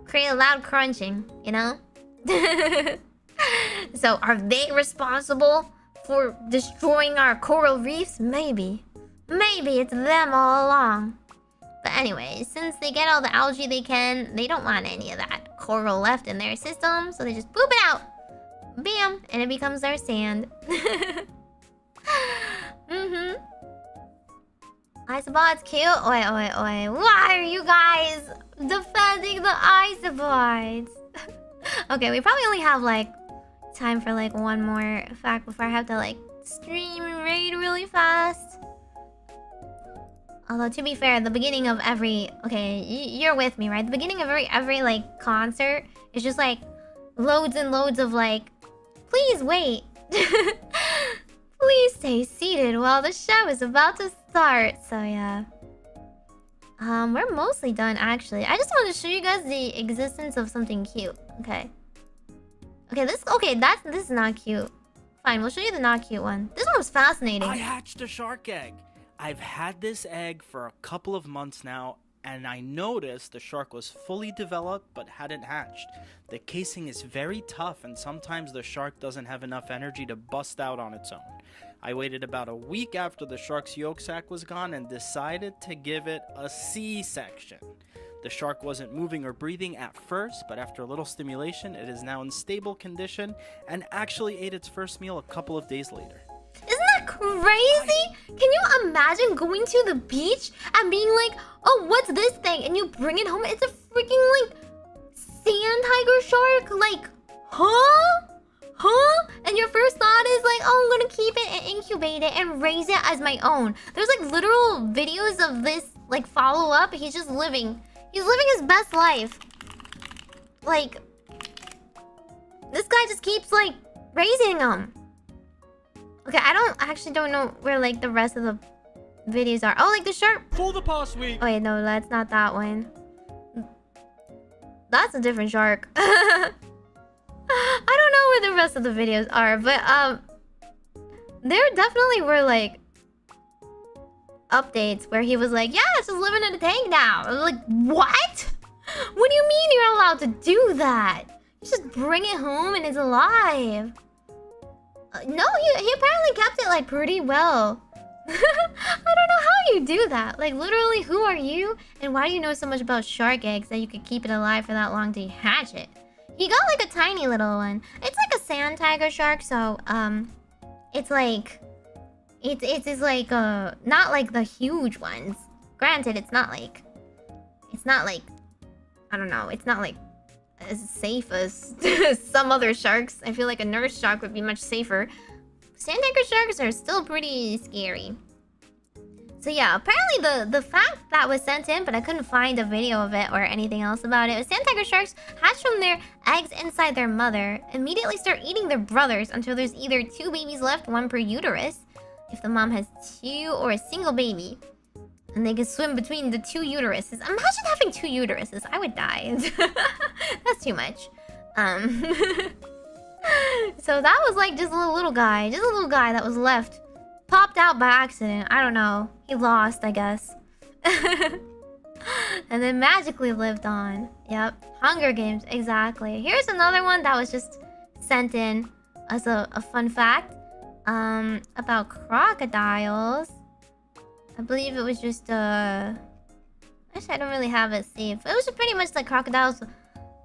create a loud crunching, you know? So are they responsible for destroying our coral reefs? Maybe. Maybe it's them all along. But anyway, since they get all the algae they can, they don't want any of that coral left in their system, so they just poop it out. Bam! And it becomes their sand. Isopods cute? Oi. Why are you guys defending the isopods? Okay, we probably only have like time for like one more fact before I have to like stream and raid really fast. Although to be fair, the beginning of every you're with me, right? The beginning of every like concert is just like loads and loads of like, please wait. Please stay seated while the show is about to start. So yeah. We're mostly done actually. I just want to show you guys the existence of something cute. Okay. This is not cute. Fine, we'll show you the not cute one. This one was fascinating. I hatched a shark egg. I've had this egg for a couple of months now, and I noticed the shark was fully developed but hadn't hatched. The casing is very tough, and sometimes the shark doesn't have enough energy to bust out on its own. I waited about a week after the shark's yolk sac was gone and decided to give it a C-section. The shark wasn't moving or breathing at first, but after a little stimulation, it is now in stable condition and actually ate its first meal a couple of days later. Isn't that crazy? Can you imagine going to the beach and being like, oh, what's this thing? And you bring it home, it's a freaking like sand tiger shark? Like, huh? And your first thought is like, oh, I'm gonna keep it and incubate it and raise it as my own. There's like literal videos of this like follow up. He's just living. He's living his best life. Like, this guy just keeps like raising them. Okay, I actually don't know where like the rest of the videos are. Oh, like the shark. For the past week. Oh wait, no, that's not that one. That's a different shark. I don't know where the rest of the videos are, but there definitely were like updates where he was like, yeah, it's just living in a tank now. I was like, what? What do you mean you're allowed to do that? You just bring it home and it's alive. No, he apparently kept it like pretty well. I don't know how you do that. Like literally, who are you? And why do you know so much about shark eggs that you could keep it alive for that long to hatch it? He got like a tiny little one. It's like a sand tiger shark, so it's like it's like not like the huge ones. Granted, it's not like I don't know, it's not like as safe as some other sharks. I feel like a nurse shark would be much safer. Sand tiger sharks are still pretty scary. So yeah, apparently the fact that was sent in, but I couldn't find a video of it or anything else about it. Sand tiger sharks hatch from their eggs inside their mother, immediately start eating their brothers until there's either 2 babies left, 1 per uterus, if the mom has 2 or a single baby. And they can swim between the 2 uteruses. Imagine having 2 uteruses. I would die. That's too much. So that was like just a little guy. Just a little guy that was left. Popped out by accident. I don't know. He lost, I guess. And then magically lived on. Yep. Hunger Games. Exactly. Here's another one that was just sent in as a fun fact. About crocodiles. I believe it was just actually I don't really have it saved. It was just pretty much like crocodiles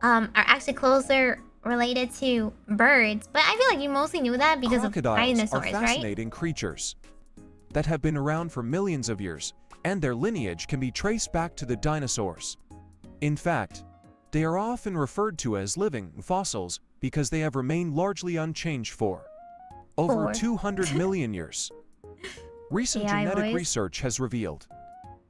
are actually closer related to birds, but I feel like you mostly knew that because of dinosaurs, are fascinating creatures that have been around for millions of years, and their lineage can be traced back to the dinosaurs. In fact, they are often referred to as living fossils because they have remained largely unchanged for over 200 million years. Recent genetic research has revealed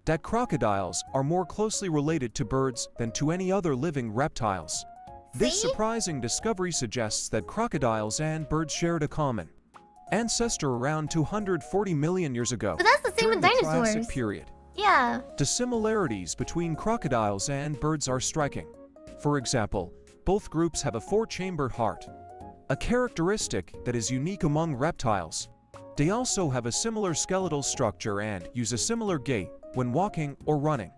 that crocodiles are more closely related to birds than to any other living reptiles. This surprising discovery suggests that crocodiles and birds shared a common ancestor around 240 million years ago. But that's the same with dinosaurs. Triassic period. Yeah. The similarities between crocodiles and birds are striking. For example, both groups have a 4-chambered heart, a characteristic that is unique among reptiles. They also have a similar skeletal structure and use a similar gait when walking or running.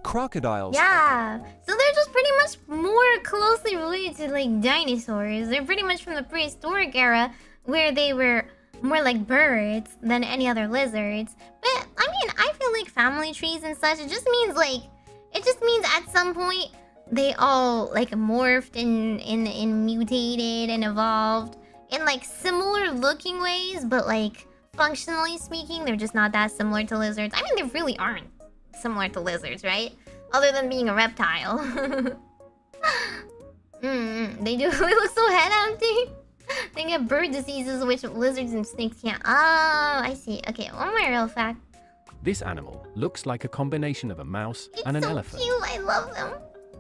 Crocodiles. Yeah. So they're just pretty much more closely related to like dinosaurs. They're pretty much from the prehistoric era where they were more like birds than any other lizards. But I mean, I feel like family trees and such, it just means at some point they all like morphed and mutated and evolved in like similar looking ways, but like functionally speaking, they're just not that similar to lizards. I mean, they really aren't similar to lizards, right? Other than being a reptile. They do look so head empty. They get bird diseases which lizards and snakes can't. Oh, I see. Okay, one more real fact. This animal looks like a combination of a mouse and an elephant. Cute, I love them.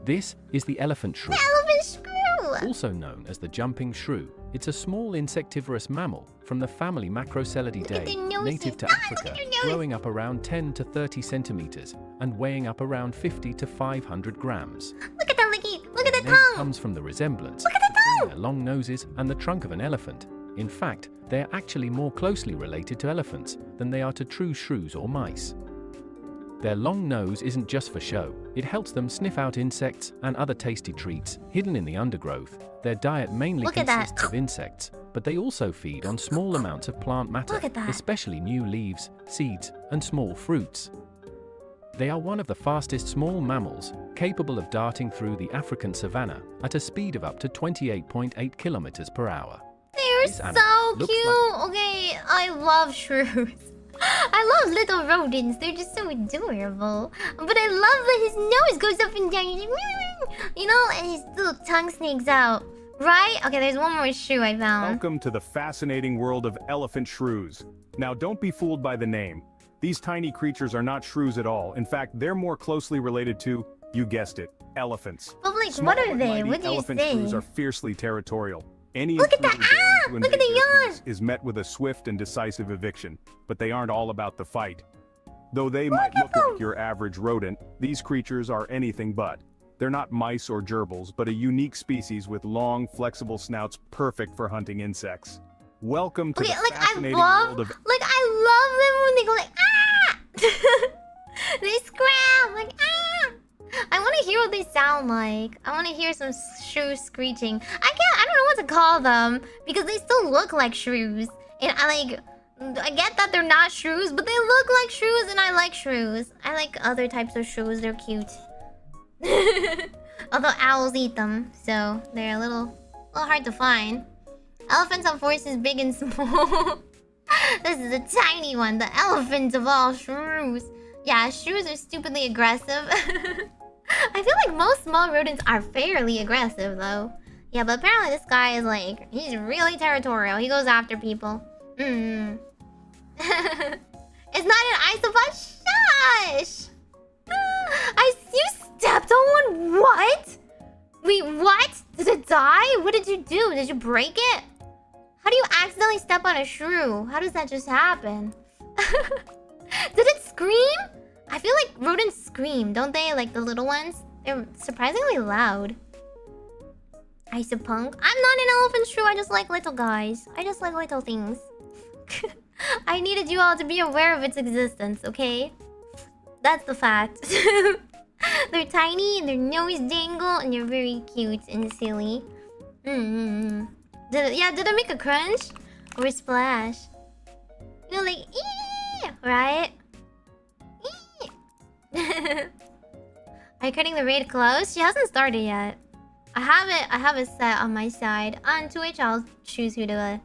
This is the elephant shrew. The elephant shrew! Also known as the jumping shrew. It's a small insectivorous mammal from the family Macrocelidae, native to Africa, growing up around 10 to 30 centimeters and weighing up around 50 to 500 grams. Look at that licky! Look at the Their name tongue! comes from the resemblance Look their long noses and the trunk of an elephant. In fact, they are actually more closely related to elephants than they are to true shrews or mice. Their long nose isn't just for show. It helps them sniff out insects and other tasty treats hidden in the undergrowth. Their diet mainly consists of insects, but they also feed on small amounts of plant matter, especially new leaves, seeds, and small fruits. They are one of the fastest small mammals, capable of darting through the African savanna at a speed of up to 28.8 kilometers per hour. They're so cute! Okay, I love shrews. I love little rodents. They're just so adorable. But I love that his nose goes up and down. You know, and his little tongue snakes out. Right? Okay, there's one more shrew I found. Welcome to the fascinating world of elephant shrews. Now, don't be fooled by the name. These tiny creatures are not shrews at all. In fact, they're more closely related to, you guessed it, elephants. But like, what are they? What do you elephant say? shrews are fiercely territorial. Any Look at intruder that! daring to Look at invade the their yawn! peace is met with a swift and decisive eviction. But they aren't all about the fight. Though they might look like your average rodent, these creatures are anything but. They're not mice or gerbils, but a unique species with long, flexible snouts perfect for hunting insects. Welcome to the fascinating world of... Like, I love them when they go like, ah! They scram, like, ah! I want to hear what they sound like. I want to hear some shrew screeching. I don't know what to call them, because they still look like shrews. And I get that they're not shrews, but they look like shrews, and I like shrews. I like other types of shrews, they're cute. Although owls eat them, so they're a little hard to find. Elephants have voices big and small. This is a tiny one, the elephant of all shrews. Yeah, shrews are stupidly aggressive. I feel like most small rodents are fairly aggressive, though. Yeah, but apparently this guy is like, he's really territorial. He goes after people. It's not an isopod. Shush! You stepped on one? What? Wait, what? Did it die? What did you do? Did you break it? How do you accidentally step on a shrew? How does that just happen? Did it scream? I feel like rodents scream, don't they? Like the little ones? They're surprisingly loud. Isopunk. I'm not an elephant shrew, I just like little guys. I just like little things. I needed you all to be aware of its existence, okay? That's the fact. They're tiny and their nose dangle and they're very cute and silly. Did it make a crunch? Or a splash? You know, like, ee! Right? Ee! Are you cutting the raid close? She hasn't started yet. I have it set on my side. On Twitch, I'll choose who to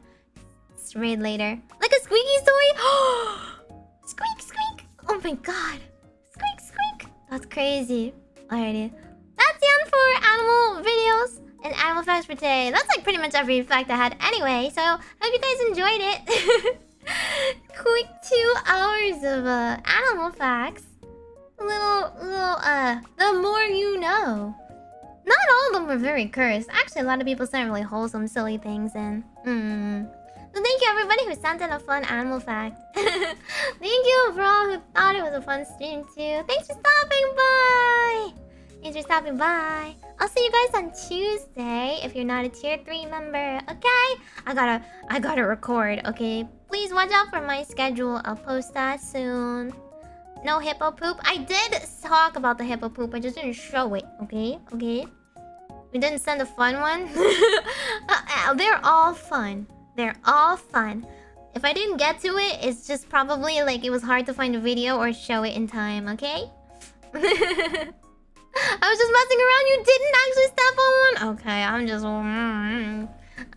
raid later. Like a squeaky toy? Squeak, squeak! Oh my god! Squeak, squeak! That's crazy. Alrighty. That's the end for animal videos and animal facts for today. That's like pretty much every fact I had anyway, so hope you guys enjoyed it. Quick 2 hours of animal facts. The more you know. Not all of them were very cursed. Actually, a lot of people sent really wholesome, silly things in. So thank you everybody who sent in a fun animal fact. Thank you for all who thought it was a fun stream too. Thanks for stopping by. Thanks for stopping by. I'll see you guys on Tuesday if you're not a tier 3 member. Okay? I gotta record. Okay? Please watch out for my schedule. I'll post that soon. No hippo poop. I did talk about the hippo poop. I just didn't show it. Okay? Okay? We didn't send a fun one. They're all fun. They're all fun. If I didn't get to it, it's just probably like it was hard to find a video or show it in time, okay? I was just messing around. You didn't actually step on one? Okay, I'm just...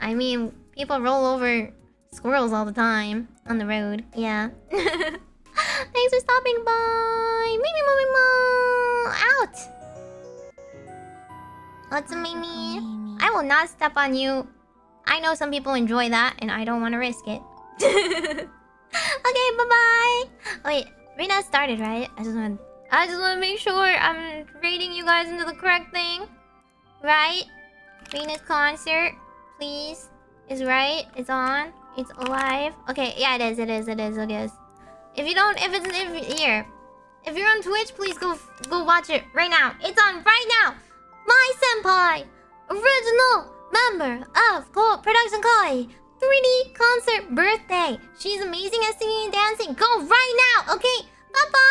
I mean, people roll over squirrels all the time on the road. Yeah. Thanks for stopping by. Meimi-mu-me-mo. Out. What's a Meimi? I will not step on you. I know some people enjoy that, and I don't want to risk it. Okay, bye-bye. Wait, Rena started, right? I just want to make sure I'm rating you guys into the correct thing. Right? Rena's concert, please. Is right. It's on. It's alive. Okay, yeah, it is. Okay. If you're on Twitch, please go watch it right now. It's on right now. My senpai, original member of Production Kawaii, 3D concert birthday. She's amazing at singing and dancing. Go right now, okay? Bye bye.